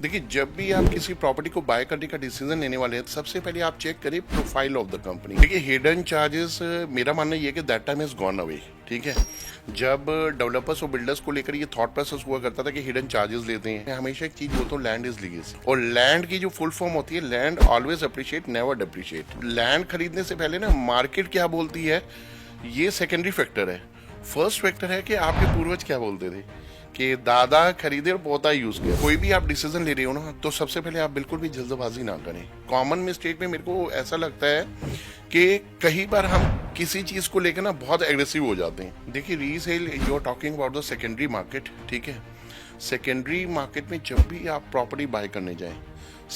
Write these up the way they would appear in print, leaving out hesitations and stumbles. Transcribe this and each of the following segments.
देखिए, जब भी आप किसी प्रॉपर्टी को बाय करने का डिसीजन लेने वाले हैं तो सबसे पहले आप चेक करें प्रोफाइल ऑफ द कंपनी। देखिए, हिडन चार्जेस मेरा मानना ये है कि that time is gone away. ठीक है, जब डेवलपर्स और बिल्डर्स को लेकर ये थॉट प्रोसेस हुआ करता था कि हिडन चार्जेस लेते हैं, हमेशा एक चीज बोलता हूँ, लैंड इज लीगेसी। और लैंड की जो फुल फॉर्म होती है, land always appreciate never depreciate. Land खरीदने से पहले ना मार्केट क्या बोलती है ये सेकेंडरी फैक्टर है। फर्स्ट फैक्टर है कि आपके पूर्वज क्या बोलते थे कि दादा खरीदे और पोता यूज किया। कोई भी आप डिसीजन ले रहे हो ना, तो सबसे पहले आप बिल्कुल भी जल्दबाजी ना करें। कॉमन मिस्टेक में मेरे को ऐसा लगता है कि कई बार हम किसी चीज को लेकर ना बहुत एग्रेसिव हो जाते हैं। देखिए, resale you are talking about the secondary market. ठीक है, सेकेंडरी मार्केट में जब भी आप प्रॉपर्टी बाय करने जाएं,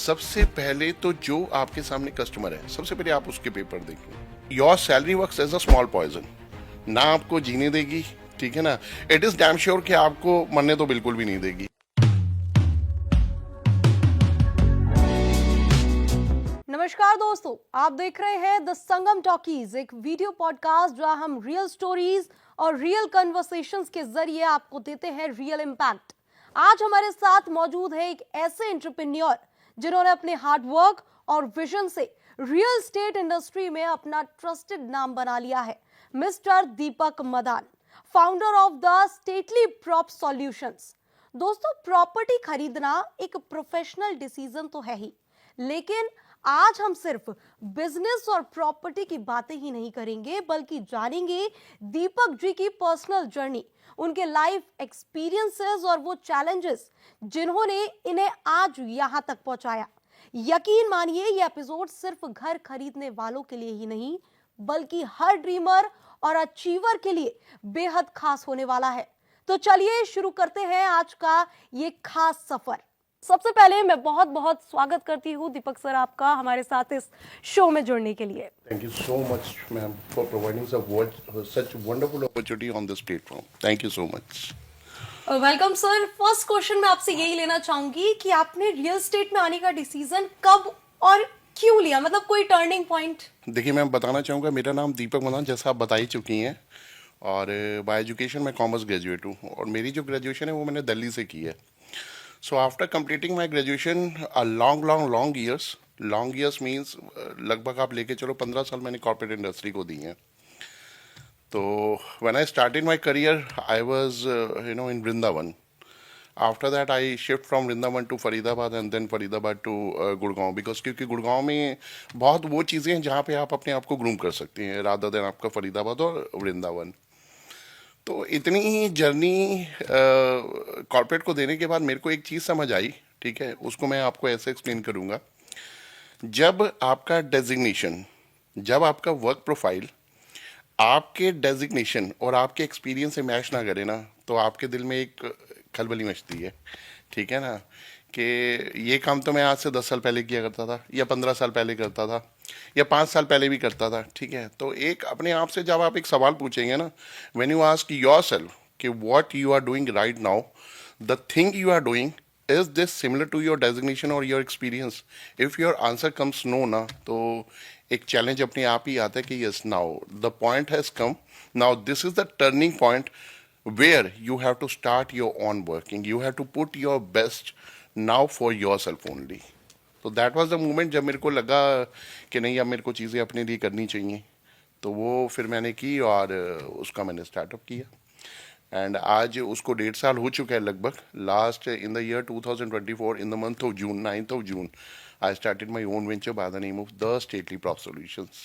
सबसे पहले तो जो आपके सामने कस्टमर है, सबसे पहले आप उसके पेपर देखें। Your salary works as a small poison, ना आपको जीने देगी, ठीक है ना, इट इज डैम श्योर कि आपको मरने तो बिल्कुल भी नहीं देगी। नमस्कार दोस्तों, आप देख रहे हैं द संगम टॉकीज, एक वीडियो पॉडकास्ट जहां हम रियल स्टोरीज और रियल कन्वर्सेशंस के जरिए आपको देते हैं रियल इम्पैक्ट। आज हमारे साथ मौजूद है एक ऐसे एंटरप्रेन्योर जिन्होंने अपने हार्ड वर्क और विजन से रियल स्टेट इंडस्ट्री में अपना ट्रस्टेड नाम बना लिया है। Mister Deepak Madan, founder of the stately prop solutions. दोस्तों, प्रॉपर्टी खरीदना एक प्रोफेशनल डिसीजन तो है ही, लेकिन आज हम सिर्फ बिजनेस और प्रॉपर्टी की बातें ही नहीं करेंगे, बल्कि जानेंगे दीपक जी की पर्सनल जर्नी, उनके लाइफ एक्सपीरियंसेस और वो चैलेंजेस जिन्होंने इन्हें आज यहां तक पहुंचाया। यकीन मानिए, ये एपिसोड सिर्फ घर खरीदने वालों के लिए ही नहीं, बल्कि हर ड्रीमर और अचीवर के लिए बेहद खास होने वाला है। तो चलिए शुरू करते हैं आज का ये खास सफर। सबसे पहले मैं बहुत बहुत स्वागत करती हूँ दीपक सर आपका हमारे साथ इस शो में जुड़ने के लिए। Thank you so much ma'am for providing such wonderful opportunity on this platform. Thank you so much. Welcome sir. First question मैं आपसे यही लेना चाहूंगी कि आपने रियल एस्टेट में आने का डिसीजन कब और क्यों लिया, मतलब कोई टर्निंग पॉइंट? देखिए, मैं बताना चाहूँगा, मेरा नाम दीपक मदान, जैसा आप बता ही चुकी हैं, और बाय एजुकेशन मैं कॉमर्स ग्रेजुएट हूँ, और मेरी जो ग्रेजुएशन है वो मैंने दिल्ली से की है। So after completing my graduation a long years means लगभग आप लेके चलो 15 साल मैंने कॉर्पोरेट इंडस्ट्री को दी हैं। तो when I started my career I was in Vrindavan. After that I shift from Vrindavan to Faridabad and then Faridabad to Gurgaon, because क्योंकि गुड़गांव में बहुत वो चीज़ें हैं जहाँ पे आप अपने आप को ग्रूम कर सकते हैं रादर देन आपका फरीदाबाद और वृंदावन। तो इतनी ही जर्नी कॉर्पोरेट को देने के बाद मेरे को एक चीज़ समझ आई, ठीक है, उसको मैं आपको ऐसे एक्सप्लेन करूँगा। जब आपका डेजिग्नेशन, जब आपका वर्क प्रोफाइल आपके डेजिग्नेशन और आपके एक्सपीरियंस से मैच ना करे ना, तो आपके दिल में एक खलबली मचती है, ठीक है ना, कि ये काम तो मैं आज से 10 साल पहले किया करता था, या 15 साल पहले करता था, या 5 साल पहले भी करता था। ठीक है, तो एक अपने आप से जब आप एक सवाल पूछेंगे ना, व्हेन यू आस्क योरसेल्फ कि what you are doing right now, the thing you are doing, is this similar to your designation और your experience? If your answer comes no ना, तो एक चैलेंज अपने आप ही आता है कि yes, now the point has come, now this is the turning point where you have to start your own working, you have to put your best now for yourself only. तो that was the moment जब मेरे को लगा कि नहीं, अब मेरे को चीज़ें अपने लिए करनी चाहिए, तो वो फिर मैंने की और उसका मैंने स्टार्टअप किया। एंड आज उसको 1.5 साल हो चुका है लगभग। Last in the year 2024 in the month of June, 9th of June, I started my own venture by the name of the stately prop solutions.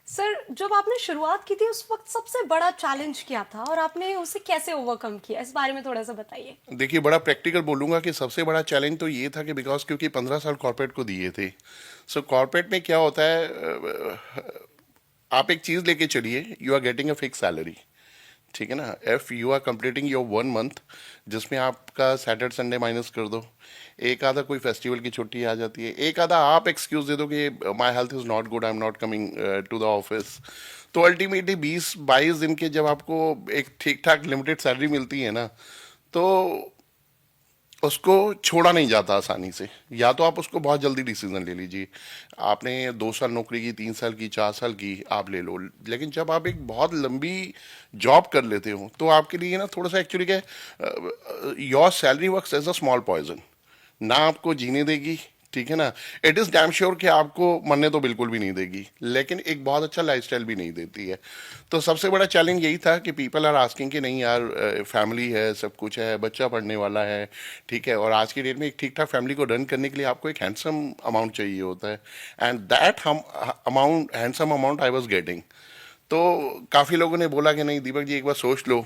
Sir, जब आपने शुरुआत की थी उस वक्त सबसे बड़ा चैलेंज क्या था और आपने उसे कैसे ओवरकम किया, इस बारे में थोड़ा सा बताइए। देखिए, बड़ा प्रैक्टिकल बोलूँगा कि सबसे बड़ा चैलेंज तो ये था कि बिकॉज क्योंकि 15 साल कॉर्पोरेट को दिए थे। सो कॉर्पोरेट में क्या होता है, आप एक चीज़ लेके चलिए, you are getting a fix salary, ठीक है ना। If you are completing your 1 month, जिसमें आपका सैटरडे संडे माइनस कर दो, एक आधा कोई फेस्टिवल की छुट्टी आ जाती है, एक आधा आप एक्सक्यूज दे दो कि my health is not good, I am not coming to the office, तो अल्टीमेटली 20-22 दिन के जब आपको एक ठीक ठाक लिमिटेड सैलरी मिलती है ना, तो उसको छोड़ा नहीं जाता आसानी से। या तो आप उसको बहुत जल्दी डिसीजन ले लीजिए, आपने 2 साल नौकरी की, 3 साल की, 4 साल की, आप ले लो। लेकिन जब आप एक बहुत लंबी जॉब कर लेते हो, तो आपके लिए ना थोड़ा सा एक्चुअली क्या, your salary works as a small poison. ना आपको जीने देगी, ठीक है ना। इट इज़ डैम श्योर कि आपको मरने तो बिल्कुल भी नहीं देगी, लेकिन एक बहुत अच्छा लाइफस्टाइल भी नहीं देती है। तो सबसे बड़ा चैलेंज यही था कि पीपल आर आस्किंग कि नहीं यार, फैमिली है, सब कुछ है, बच्चा पढ़ने वाला है, ठीक है, और आज की डेट में एक ठीक ठाक फैमिली को रन करने के लिए आपको एक हैंडसम अमाउंट चाहिए होता है, एंड दैट हम amount, handsome amount I was getting. तो काफ़ी लोगों ने बोला कि नहीं दीपक जी एक बार सोच लो।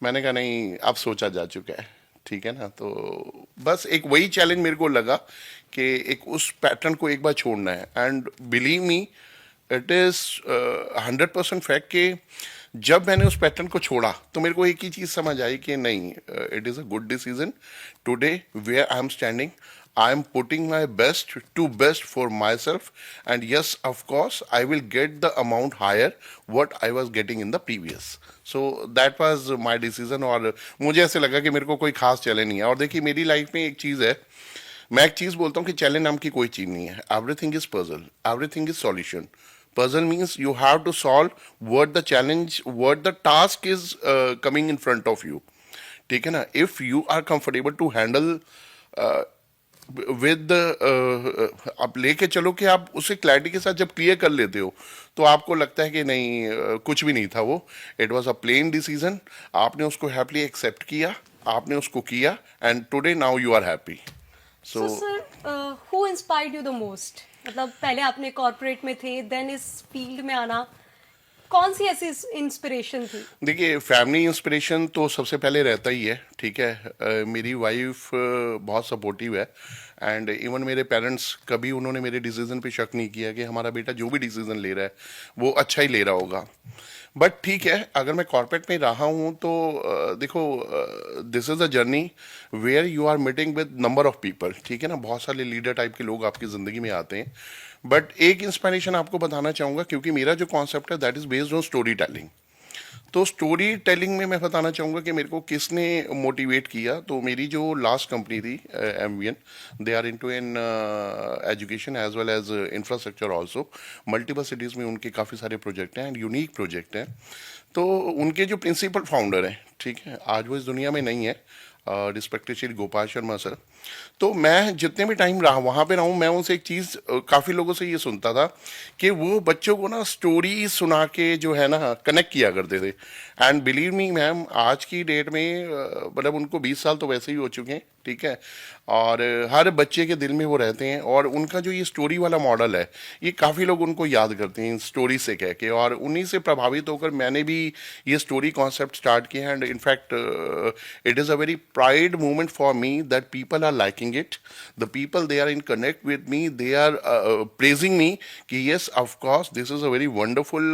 मैंने कहा नहीं, अब सोचा जा चुका है, ठीक है ना। तो बस एक वही चैलेंज मेरे को लगा कि एक उस पैटर्न को एक बार छोड़ना है, and believe me it is 100% fact कि जब मैंने उस पैटर्न को छोड़ा तो मेरे को एक ही चीज़ समझ आई कि नहीं, it is a good decision. Today where I am standing, I am putting my best to best for myself, and yes, of course, I will get the amount higher what I was getting in the previous. So that was my decision, और मुझे ऐसे लगा कि मेरे को कोई खास challenge नहीं है। और देखिए मेरी लाइफ में एक चीज़ है, मैं एक चीज़ बोलता हूँ कि चैलेंज नाम की कोई चीज़ नहीं है। Everything is puzzle, everything is solution. Puzzle means you have to solve what the challenge, what the task is coming in front of you, ठीक है ना। If you are comfortable to handle with, आप लेके चलो कि आप उसे clarity के साथ जब क्लियर कर लेते हो तो आपको लगता है कि नहीं, कुछ भी नहीं था वो, it was a plain decision. आपने उसको हैप्पीली एक्सेप्ट किया, आपने उसको किया, and today now you are happy. So so sir, who inspired you the most? मतलब पहले आपने कॉर्पोरेट में थे, देन इस फील्ड में आना, कौन सी ऐसी इंस्पिरेशन थी? देखिए फैमिली इंस्पिरेशन तो सबसे पहले रहता ही है, ठीक है। मेरी वाइफ बहुत सपोर्टिव है, एंड इवन मेरे पेरेंट्स कभी उन्होंने मेरे डिसीजन पे शक नहीं किया कि हमारा बेटा जो भी डिसीजन ले रहा है वो अच्छा ही ले रहा होगा। बट ठीक है, अगर मैं कॉर्पोरेट में रहा हूँ तो देखो, this is a journey where you are meeting with number of people, ठीक है ना। बहुत सारे लीडर टाइप के लोग आपकी ज़िंदगी में आते हैं। बट एक इंस्पिरेशन आपको बताना चाहूँगा, क्योंकि मेरा जो कॉन्सेप्ट है that is based on story telling. तो स्टोरी टेलिंग में मैं बताना चाहूँगा कि मेरे को किसने मोटिवेट किया। तो मेरी जो लास्ट कंपनी थी MVN, they are into an education as well as infrastructure also. Multiple cities में उनके काफ़ी सारे प्रोजेक्ट हैं एंड यूनिक प्रोजेक्ट हैं। तो उनके जो प्रिंसिपल फाउंडर हैं, ठीक है, आज वो इस दुनिया में नहीं है, रिस्पेक्टेड श्री गोपाल शर्मा सर। तो मैं जितने भी टाइम रहा वहाँ पे रहा हूँ, मैं उनसे एक चीज़ काफ़ी लोगों से ये सुनता था कि वो बच्चों को ना स्टोरी सुना के जो है ना कनेक्ट किया करते थे। एंड बिलीव मी मैम, आज की डेट में मतलब उनको 20 साल तो वैसे ही हो चुके हैं, ठीक है, और हर बच्चे के दिल में वो रहते हैं। और उनका जो ये स्टोरी वाला मॉडल है, ये काफ़ी लोग उनको याद करते हैं स्टोरी से कह के, और उन्हीं से प्रभावित होकर मैंने भी ये स्टोरी कॉन्सेप्ट स्टार्ट किया। And in fact it is a very pride moment for me that people are liking it, the people they are in connect with me, they are praising me कि yes, of course, this is a very wonderful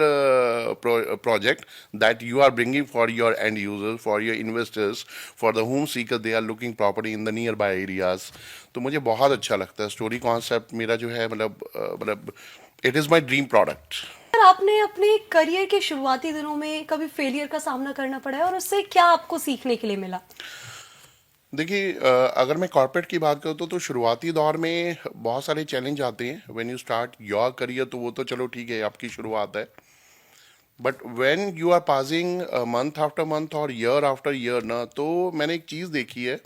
project that you are bringing for your end users, for your investors, for the home seeker they are looking property in the nearby areas. तो मुझे बहुत अच्छा लगता है story concept मेरा जो है, मतलब it is my dream product. Sir, आपने अपने करियर के शुरुआती दिनों में कभी फेलियर का सामना करना पड़ा है और उससे क्या आपको सीखने के लिए मिला? देखिए अगर मैं कॉर्पोरेट की बात करूँ तो शुरुआती दौर में बहुत सारे चैलेंज आते हैं when you start your career. तो वो तो चलो ठीक है, आपकी शुरुआत है। But when you are passing month after month और ईयर आफ्टर ईयर ना, तो मैंने एक चीज़ देखी है,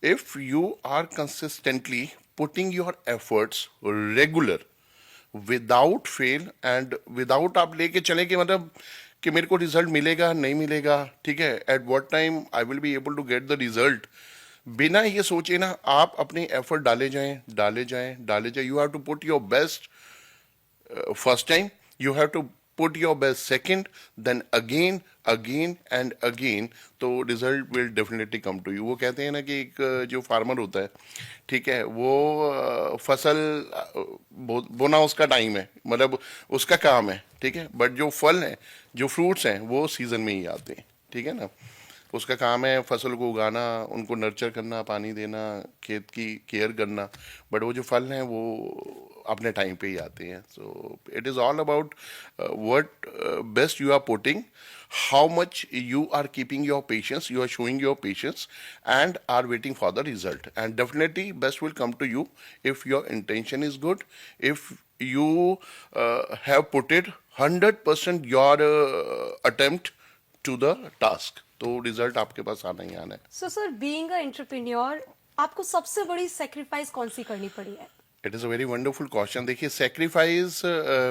if you are consistently putting your efforts regular without fail and without आप लेके चले कि मतलब कि मेरे को रिजल्ट मिलेगा नहीं मिलेगा, ठीक है, at what time I will be able to get the result, बिना ये सोचे ना आप अपने एफर्ट डाले जाएं डाले जाएं डाले जाएं। You have to put your best first time, you have to put your best second, then again and again, तो result will definitely come to you। वो कहते हैं ना कि एक जो फार्मर होता है, ठीक है, वो फसल बोना उसका टाइम है, मतलब उसका काम है, ठीक है, बट जो फल हैं, जो फ्रूट्स हैं, वो सीजन में ही आते हैं, ठीक है ना। उसका काम है फसल को उगाना, उनको नर्चर करना, पानी देना, खेत की केयर करना, बट वो जो फल हैं वो अपने टाइम पे ही आते हैं। So it is all about what best you are putting, how much you are keeping your patience, you are showing your patience and are waiting for the result, and definitely best will come to you if your intention is good, if you have put it 100% your attempt to the task, तो result आपके पास आना ही आना है। So sir, being a entrepreneur, आपको सबसे बड़ी sacrifice कौन सी करनी पड़ी है? It is a very wonderful question. देखिए, सेक्रीफाइस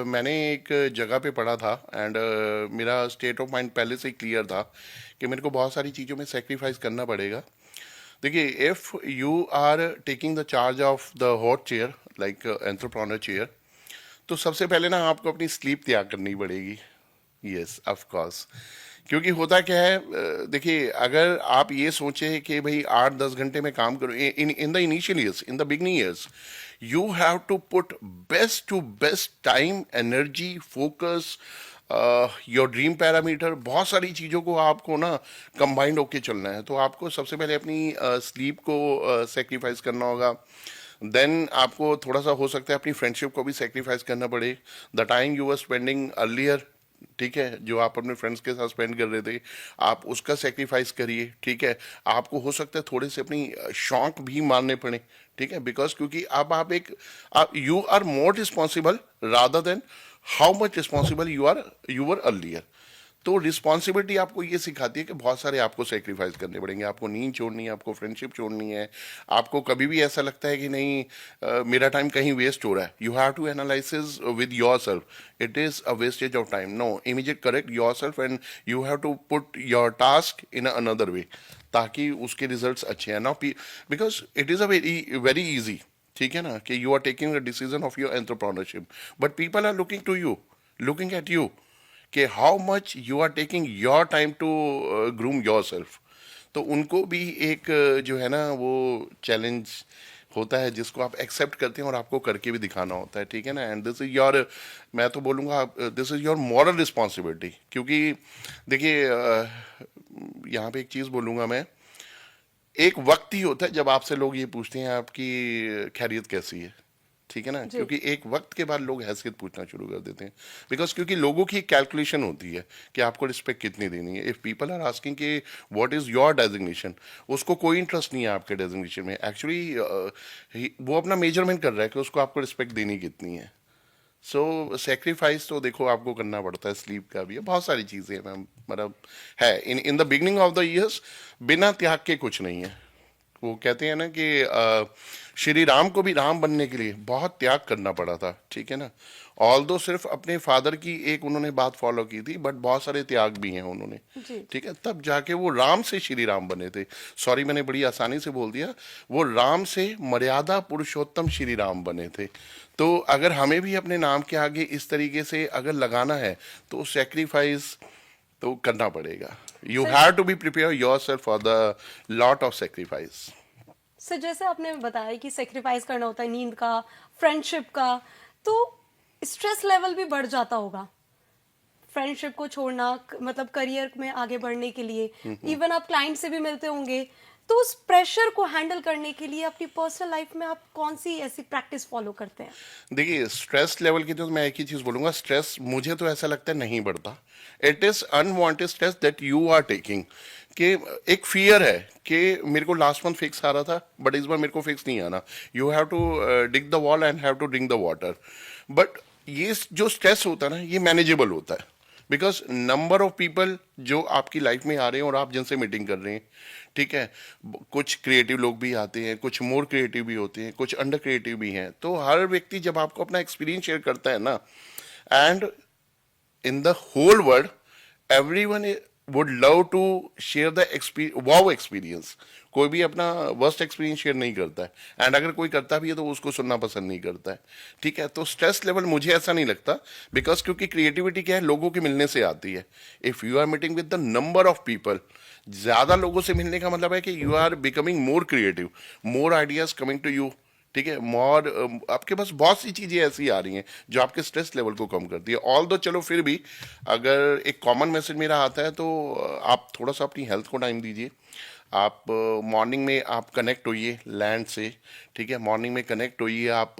मैंने एक जगह पे पढ़ा था, एंड मेरा स्टेट ऑफ माइंड पहले से ही क्लियर था कि मेरे को बहुत सारी चीज़ों में सेक्रीफाइस करना पड़ेगा। देखिए, if you are taking the charge of the hot chair like entrepreneur chair, तो सबसे पहले ना आपको अपनी स्लीप त्याग करनी पड़ेगी। Yes, of course. क्योंकि होता क्या है, देखिए, अगर आप ये सोचे कि भाई 8-10 घंटे में काम करो, in in the initial years, in the beginning years, you have to put best to best time, energy, focus, your dream parameter, बहुत सारी चीज़ों को आपको ना कंबाइंड होके चलना है। तो आपको सबसे पहले अपनी स्लीप को सेक्रीफाइस करना होगा। देन आपको थोड़ा सा हो सकता है अपनी फ्रेंडशिप को भी सेक्रीफाइस करना पड़े। The time you were spending earlier, ठीक है, जो आप अपने फ्रेंड्स के साथ स्पेंड कर रहे थे, आप उसका सेक्रीफाइस करिए। ठीक है, आपको हो सकता है थोड़े से अपनी शौक भी मारने पड़े। ठीक है, बिकॉज क्योंकि अब आप you are more responsible rather than how much responsible you were earlier. तो रिस्पॉन्सिबिलिटी आपको ये सिखाती है कि बहुत सारे आपको सेक्रीफाइस करने पड़ेंगे। आपको नींद छोड़नी है, आपको फ्रेंडशिप छोड़नी है। आपको कभी भी ऐसा लगता है कि नहीं, मेरा टाइम कहीं वेस्ट हो रहा है, you have to analysis with yourself, it is a wastage of time. No, immediate correct yourself and you have to put your task in another way, ताकि उसके रिजल्ट्स अच्छे हैं ना। Because it is a very very easy, ठीक है ना, कि you are taking the decision of your entrepreneurship, but people are looking to you, looking at you, कि how much you are taking your time to groom yourself. तो उनको भी एक जो है ना वो चैलेंज होता है, जिसको आप एक्सेप्ट करते हैं और आपको करके भी दिखाना होता है। ठीक है ना, एंड दिस इज योर, मैं तो बोलूँगा this is your moral responsibility. क्योंकि देखिए, यहाँ पे एक चीज़ बोलूँगा मैं, एक वक्त ही होता है जब आपसे लोग ये पूछते हैं आपकी खैरियत कैसी है। ठीक है ना, जी। क्योंकि एक वक्त के बाद लोग हैसियत पूछना शुरू कर देते हैं। बिकॉज क्योंकि लोगों की कैलकुलेशन होती है कि आपको रिस्पेक्ट कितनी देनी है। इफ पीपल आर आस्किंग कि व्हाट इज योर डेजिग्नेशन, उसको कोई इंटरेस्ट नहीं है आपके डेजिग्नेशन में। एक्चुअली वो अपना मेजरमेंट कर रहा है कि उसको आपको रिस्पेक्ट देनी कितनी है। सो सेक्रीफाइस तो देखो आपको करना पड़ता है, स्लीप का भी है, बहुत सारी चीज़ें हैं मैम, मतलब है in in the beginning of the years, बिना त्याग के कुछ नहीं है। वो कहते हैं ना कि श्री राम को भी राम बनने के लिए बहुत त्याग करना पड़ा था। ठीक है ना, ऑल्दो सिर्फ अपने फादर की एक उन्होंने बात फॉलो की थी, बट बहुत सारे त्याग भी हैं उन्होंने। जी। ठीक है, तब जाके वो राम से श्री राम बने थे। सॉरी, मैंने बड़ी आसानी से बोल दिया, वो राम से मर्यादा पुरुषोत्तम श्री राम बने थे। तो अगर हमें भी अपने नाम के आगे इस तरीके से अगर लगाना है, तो सेक्रीफाइस तो करना पड़ेगा। You sir, have to be prepare yourself for the lot of sacrifice. Sir जैसे आपने बताया कि सेक्रीफाइस करना होता है नींद का, फ्रेंडशिप का, तो स्ट्रेस लेवल भी बढ़ जाता होगा फ्रेंडशिप को छोड़ना, मतलब करियर में आगे बढ़ने के लिए। इवन आप क्लाइंट से भी मिलते होंगे, तो उस प्रेशर को हैंडल करने के लिए अपनी पर्सनल लाइफ में आप कौन सी ऐसी प्रैक्टिस फॉलो करते हैं? देखिए, स्ट्रेस लेवल की तो मैं एक ही चीज़ बोलूँगा, स्ट्रेस मुझे तो ऐसा लगता है नहीं बढ़ता। It is unwanted stress that you are taking. कि एक फियर है कि मेरे को लास्ट मंथ फिक्स आ रहा था, बट इस बार मेरे को फिक्स नहीं आना। You have to dig the wall and have to drink the water. But ये जो स्ट्रेस होता है ना, ये मैनेजेबल होता है। बिकॉज नंबर ऑफ पीपल जो आपकी लाइफ में आ रहे हैं और आप जिनसे मीटिंग कर रहे हैं, ठीक है, कुछ क्रिएटिव लोग भी आते हैं, कुछ मोर क्रिएटिव भी होते हैं, कुछ अंडर क्रिएटिव भी हैं। तो हर व्यक्ति जब आपको अपना एक्सपीरियंस शेयर करता है ना, and in the whole world, everyone would love to share the wow experience. कोई भी अपना वर्स्ट एक्सपीरियंस शेयर नहीं करता है, एंड अगर कोई करता भी है तो उसको सुनना पसंद नहीं करता है। ठीक है, तो स्ट्रेस लेवल मुझे ऐसा नहीं लगता, बिकॉज क्योंकि क्रिएटिविटी क्या है, लोगों के मिलने से आती है। If you are meeting with the number of people, ज़्यादा लोगों से मिलने का मतलब है कि you are becoming more creative, more ideas coming to you. ठीक है, मोर आपके पास बहुत सी चीज़ें ऐसी आ रही हैं जो आपके स्ट्रेस लेवल को कम करती है। ऑल दो चलो फिर भी अगर एक कॉमन मैसेज मेरा आता है, तो आप थोड़ा सा अपनी हेल्थ को टाइम दीजिए। आप मॉर्निंग में आप कनेक्ट होइए लैंड से। ठीक है, मॉर्निंग में कनेक्ट होइए आप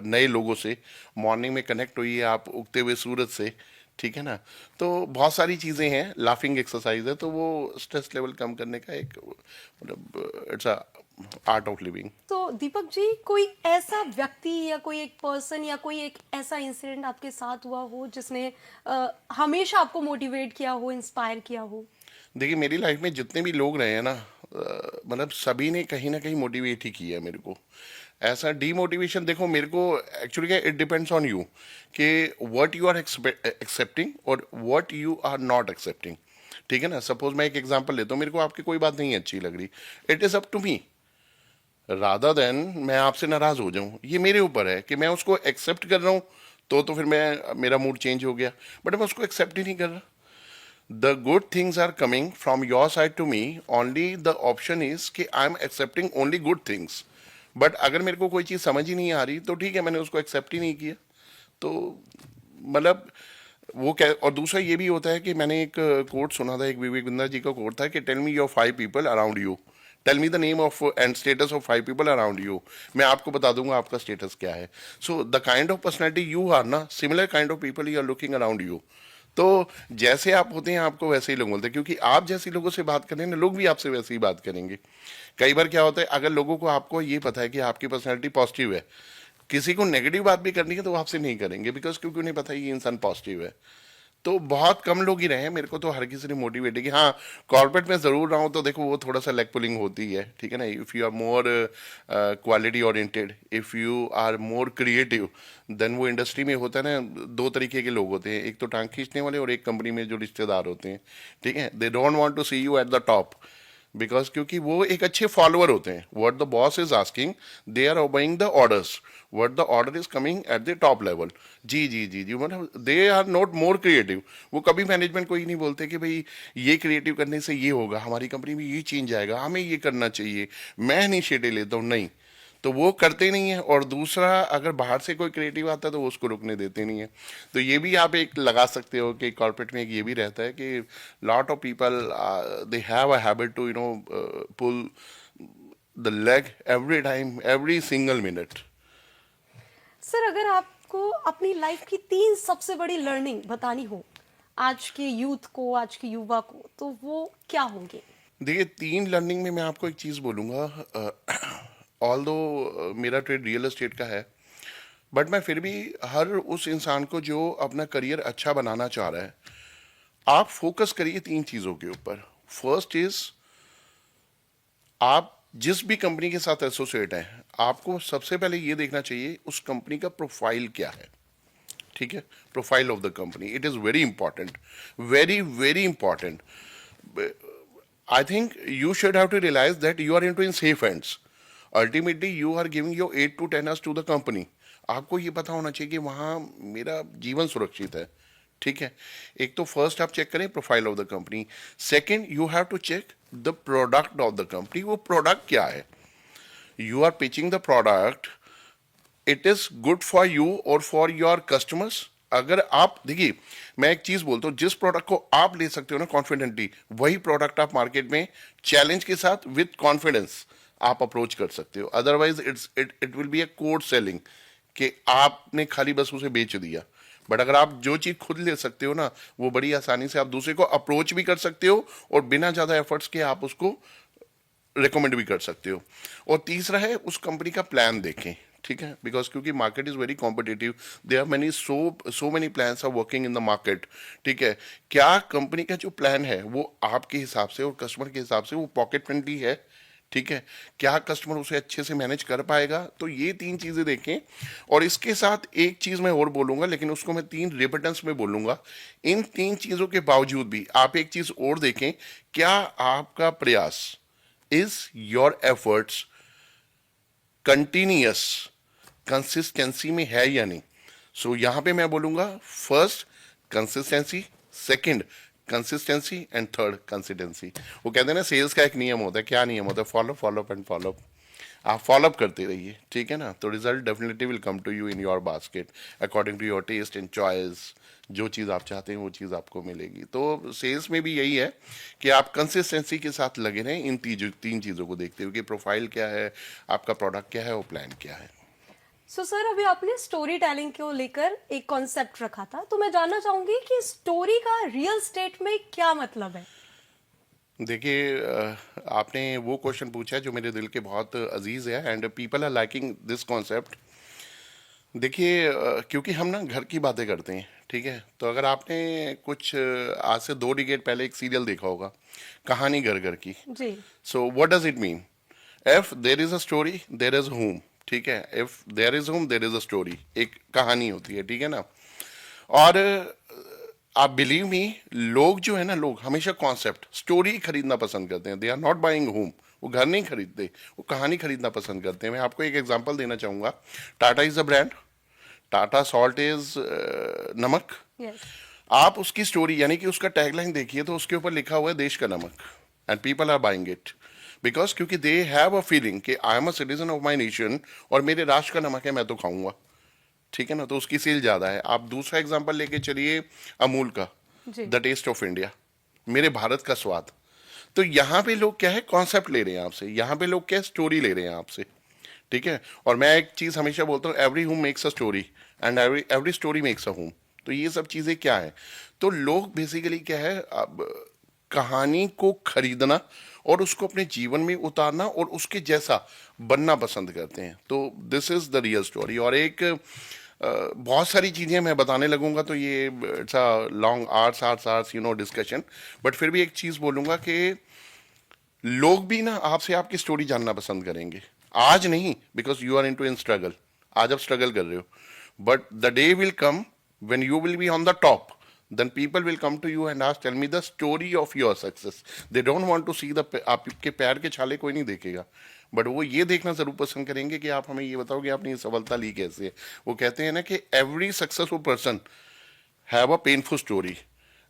नए लोगों से। मॉर्निंग में कनेक्ट होइए आप उगते हुए सूरज से। ठीक है ना, तो बहुत सारी चीज़ें हैं, लाफिंग एक्सरसाइज है, तो वो स्ट्रेस लेवल कम करने का एक मतलब it's a art of living. तो दीपक जी, कोई ऐसा व्यक्ति या कोई एक पर्सन या कोई एक ऐसा इंसिडेंट आपके साथ हुआ हो जिसने हमेशा आपको मोटिवेट किया हो, इंस्पायर किया हो? देखिए, मेरी लाइफ में जितने भी लोग रहे हैं ना, मतलब सभी ने कहीं ना कहीं मोटिवेट ही किया है मेरे को। ऐसा डीमोटिवेशन देखो मेरे को एक्चुअली क्या, इट डिपेंड्स ऑन यू कि व्हाट यू आर एक्सेप्टिंग और what you are not accepting. ठीक है ना, सपोज मैं एक एग्जांपल लेता हूँ, मेरे को आपकी कोई बात नहीं अच्छी लग रही, it is up to me rather than मैं आपसे नाराज हो जाऊं, ये मेरे ऊपर है कि मैं उसको एक्सेप्ट कर रहा हूं। तो फिर मैं मेरा मूड चेंज हो गया, बट मैं उसको एक्सेप्ट ही नहीं कर रहा। The good things are coming from your side to me, only the option is कि I am accepting only good things. But अगर मेरे को कोई चीज़ समझ ही नहीं आ रही तो ठीक है, मैंने उसको एक्सेप्ट ही नहीं किया। तो मतलब वो क्या, और दूसरा ये भी होता है कि मैंने एक कोट सुना था, एक विवेकानंद जी का कोट था कि tell me your 5 people around you, tell me the name of and status of 5 people around you, मैं आपको बता दूंगा आपका स्टेटस क्या है। So the kind of personality you are ना, similar kind of people you are looking around you. तो जैसे आप होते हैं आपको वैसे ही लोग बोलते हैं, क्योंकि आप जैसे लोगों से बात करें ना, लोग भी आपसे वैसे ही बात करेंगे। कई बार क्या होता है, अगर लोगों को आपको ये पता है कि आपकी पर्सनैलिटी पॉजिटिव है, किसी को नेगेटिव बात भी करनी है तो वो आपसे नहीं करेंगे, बिकॉज क्योंकि उन्हें पता है ये इंसान पॉजिटिव है। तो बहुत कम लोग ही रहे हैं, मेरे को तो हर किसी ने मोटिवेट है कि हाँ कॉर्पोरेट में ज़रूर रहा हूँ, तो देखो वो थोड़ा सा लेग पुलिंग होती है, ठीक है ना। If you are more quality oriented, if you are more creative, then वो इंडस्ट्री में होता है ना, दो तरीके के लोग होते हैं, एक तो टांग खींचने वाले और एक कंपनी में जो रिश्तेदार होते हैं। ठीक है, they don't want to see you at the top, because क्योंकि वो एक अच्छे फॉलोअर होते हैं। What the boss is asking they are obeying the orders, what the order is coming at the top level. जी जी जी जी, मतलब they are not more creative. वो कभी मैनेजमेंट को ही नहीं बोलते कि भाई ये क्रिएटिव करने से ये होगा, हमारी कंपनी में ये चेंज आएगा, हमें ये करना चाहिए, मैं इनिशिएटिव लेता हूँ, नहीं। तो वो करते नहीं है। और दूसरा, अगर बाहर से कोई क्रिएटिव आता है तो वो उसको रुकने देते नहीं है। तो ये भी आप एक लगा सकते हो कि कॉर्पोरेट में एक ये भी रहता है कि lot of people they have a habit to pull the leg every time, every single minute. Sir, अगर आपको अपनी लाइफ की 3 सबसे बड़ी लर्निंग बतानी हो आज के यूथ को, आज के युवा को, तो वो क्या होंगे? देखिए, 3 लर्निंग में मैं आपको एक चीज़ बोलूँगा, ऑल दो मेरा ट्रेड रियल एस्टेट का है, बट मैं फिर भी हर उस इंसान को जो अपना करियर अच्छा बनाना चाह रहा है, आप फोकस करिए 3 चीज़ों के ऊपर। फर्स्ट इज, आप जिस भी कंपनी के साथ एसोसिएट हैं, आपको सबसे पहले ये देखना चाहिए उस कंपनी का प्रोफाइल क्या है। ठीक है, profile of the company, it is very important, very very important. I think you should have to realize that you are into in safe hands. Ultimately, you are giving your 8 to 10 hours to the company. आपको ये पता होना चाहिए कि वहाँ मेरा जीवन सुरक्षित है। ठीक है, एक तो फर्स्ट आप चेक करें profile of the company. Second, you have to check the product of the company, वो प्रोडक्ट क्या है। You are pitching the product, it is good for you और फॉर योर कस्टमर्स। अगर आप देखिए, मैं एक चीज बोलता हूँ, जिस प्रोडक्ट को आप ले सकते हो ना कॉन्फिडेंटली, वही प्रोडक्ट आप मार्केट में चैलेंज के साथ विद कॉन्फिडेंस आप अप्रोच कर सकते हो। Otherwise it will be A code selling कि आपने खाली बस उसे बेच दिया। बट अगर आप जो चीज खुद ले सकते हो ना, वो बड़ी आसानी से आप दूसरे को अप्रोच भी कर सकते हो और बिना ज्यादा एफर्ट्स के आप उसको रिकमेंड भी कर सकते हो। और तीसरा है, उस कंपनी का प्लान देखें। ठीक है, बिकॉज क्योंकि market is very competitive, there are many so many plans are working in the market. ठीक है, क्या कंपनी का जो प्लान है वो आपके हिसाब से और कस्टमर के हिसाब से वो पॉकेट फ्रेंडली है। ठीक है, क्या कस्टमर उसे अच्छे से मैनेज कर पाएगा। तो ये 3 चीजें देखें। और इसके साथ एक चीज मैं और बोलूंगा, लेकिन उसको मैं 3 रिपिटेंस में बोलूंगा। इन 3 चीजों के बावजूद भी आप एक चीज और देखें, क्या आपका प्रयास, is your efforts continuous, consistency में है या नहीं। सो यहां पे मैं बोलूंगा, first consistency, second consistency and third consistency. वो कहते हैं ना, सेल्स का एक नियम होता है, क्या नियम होता है, follow follow up and follow up. आप फॉलो अप करते रहिए, ठीक है ना, तो result definitely will come to you in your basket according to your taste and choice. जो चीज़ आप चाहते हैं वो चीज़ आपको मिलेगी। तो सेल्स में भी यही है कि आप कंसिस्टेंसी के साथ लगे रहें, इन 3 चीज़ों को देखते हुए कि प्रोफाइल क्या है, आपका प्रोडक्ट क्या है और प्लान क्या है। सो सर, अभी आपने स्टोरी टेलिंग को लेकर एक कॉन्सेप्ट रखा था, तो मैं जानना चाहूंगी कि स्टोरी का रियल स्टेट में क्या मतलब है? देखिए, आपने वो क्वेश्चन पूछा है जो मेरे दिल के बहुत अजीज है, and people are liking this concept. देखिए क्योंकि हम ना घर की बातें करते हैं, ठीक है, तो अगर आपने कुछ आज से 2 डिकेड पहले एक सीरियल देखा होगा, कहानी घर घर की। जी। So what does it mean? If there is a story there is home, ठीक है, if there is home there is a story, एक कहानी होती है, ठीक है ना। और आप बिलीव मी, लोग जो है ना, लोग हमेशा कॉन्सेप्ट स्टोरी खरीदना पसंद करते हैं। They are not buying home, वो घर नहीं खरीदते, वो कहानी खरीदना पसंद करते हैं। मैं आपको एक एग्जांपल देना चाहूंगा। Tata is a brand, Tata salt is नमक। यस। आप उसकी स्टोरी यानी कि उसका टैगलाइन देखिए तो उसके ऊपर लिखा हुआ है देश का नमक, and people are buying it because क्योंकि दे हैव अ फीलिंग कि I am a citizen of my nation और मेरे राष्ट्र का नमक है, मैं तो खाऊंगा, ठीक है ना, तो उसकी सेल ज्यादा है। आप दूसरा एग्जांपल लेके चलिए अमूल का, जी। द टेस्ट ऑफ इंडिया, मेरे भारत का स्वाद। तो यहाँ पे लोग क्या है, कॉन्सेप्ट ले रहे हैं आपसे, यहाँ पे लोग क्या है, स्टोरी ले रहे हैं आपसे, ठीक है। और मैं एक चीज हमेशा बोलता हूँ, every home makes a story and every every story makes a home. तो ये सब चीजें क्या है, तो लोग बेसिकली क्या है, अब कहानी को खरीदना और उसको अपने जीवन में उतारना और उसके जैसा बनना पसंद करते हैं। तो this is the real story. और एक बहुत सारी चीजें मैं बताने लगूंगा तो ये it's a long hours hours hours discussion. But फिर भी एक चीज बोलूंगा कि लोग भी ना आपसे आपकी स्टोरी जानना पसंद करेंगे। आज नहीं, because you are in to in struggle, आज आप स्ट्रगल कर रहे हो, but the day will come when you will be on the top, then people will come to you and ask, tell me the story of your success. They don't want to see the आपके पैर के छाले कोई नहीं देखेगा, but वो ये देखना जरूर पसंद करेंगे कि आप हमें ये बताओ कि आपने ये सफलता ली कैसे है। वो कहते हैं ना कि every successful person have a painful story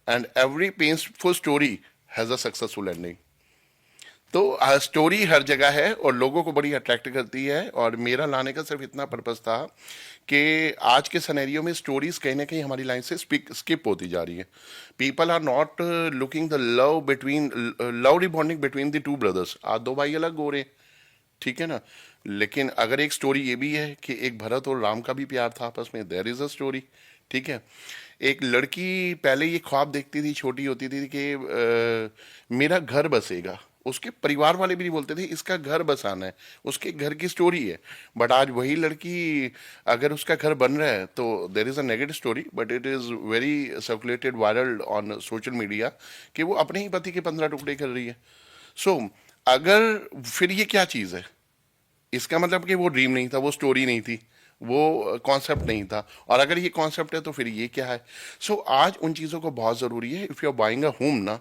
and every painful story has a successful ending. तो स्टोरी हर जगह है और लोगों को बड़ी अट्रैक्ट करती है। और मेरा लाने का सिर्फ इतना पर्पस था कि आज के सिनेरियो में स्टोरीज कहीं ना कहीं हमारी लाइन से स्किप होती जा रही है। People are not looking the love rebonding between the two brothers. आज दो भाई अलग हो रहे हैं, ठीक है ना, लेकिन अगर एक स्टोरी ये भी है कि एक भरत और राम का भी प्यार था आपस में, देयर इज अ स्टोरी, ठीक है। एक लड़की पहले ये ख्वाब देखती थी छोटी होती थी कि मेरा घर बसेगा, उसके परिवार वाले भी नहीं बोलते थे इसका घर बसाना है, उसके घर की स्टोरी है। बट आज वही लड़की अगर उसका घर बन रहा है तो देर is a negative story, but it is very circulated viral on social media कि वो अपने ही पति के 15 टुकड़े कर रही है। सो अगर फिर ये क्या चीज है, इसका मतलब कि वो ड्रीम नहीं था, वो स्टोरी नहीं थी, वो कॉन्सेप्ट नहीं था। और अगर ये कॉन्सेप्ट है तो फिर ये क्या है। सो आज उन चीज़ों को बहुत ज़रूरी है। If you are buying a home ना,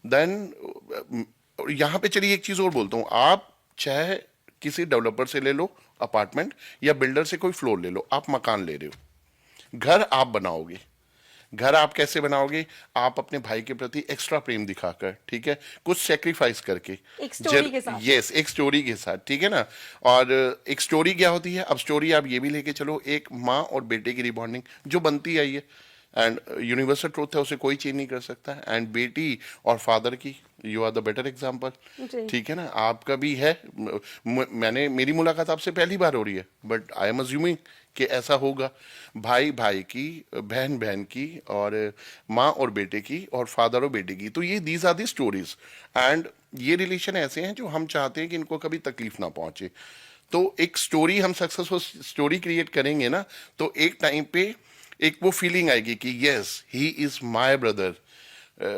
देन यहाँ पे चलिए एक चीज़ और बोलता हूँ, आप चाहे किसी डेवलपर से ले लो अपार्टमेंट या बिल्डर से कोई फ्लोर ले लो, आप मकान ले रहे हो, घर आप बनाओगे। घर आप कैसे बनाओगे? आप अपने भाई के प्रति एक्स्ट्रा प्रेम दिखाकर, ठीक है, कुछ सेक्रीफाइस करके, एक स्टोरी के साथ। यस, एक स्टोरी के साथ, ठीक है ना। और एक स्टोरी क्या होती है, अब स्टोरी आप ये भी लेके चलो, एक माँ और बेटे की रिबॉन्डिंग जो बनती आई है, एंड यूनिवर्सल ट्रूथ है, उसे कोई चेंज नहीं कर सकता। एंड बेटी और फादर की, you are the better example, जी। ठीक है ना। आपका भी है, मैंने मेरी मुलाकात आपसे पहली बार हो रही है, बट आई एम अज्यूमिंग कि ऐसा होगा। भाई भाई की, बहन बहन की, और माँ और बेटे की, और फादर और बेटे की, तो ये these are the stories. And ये रिलेशन ऐसे हैं जो हम चाहते हैं कि इनको कभी तकलीफ ना पहुंचे। तो एक स्टोरी हम सक्सेसफुल स्टोरी क्रिएट करेंगे ना, तो एक टाइम पे एक वो फीलिंग आएगी कि yes he is my brother.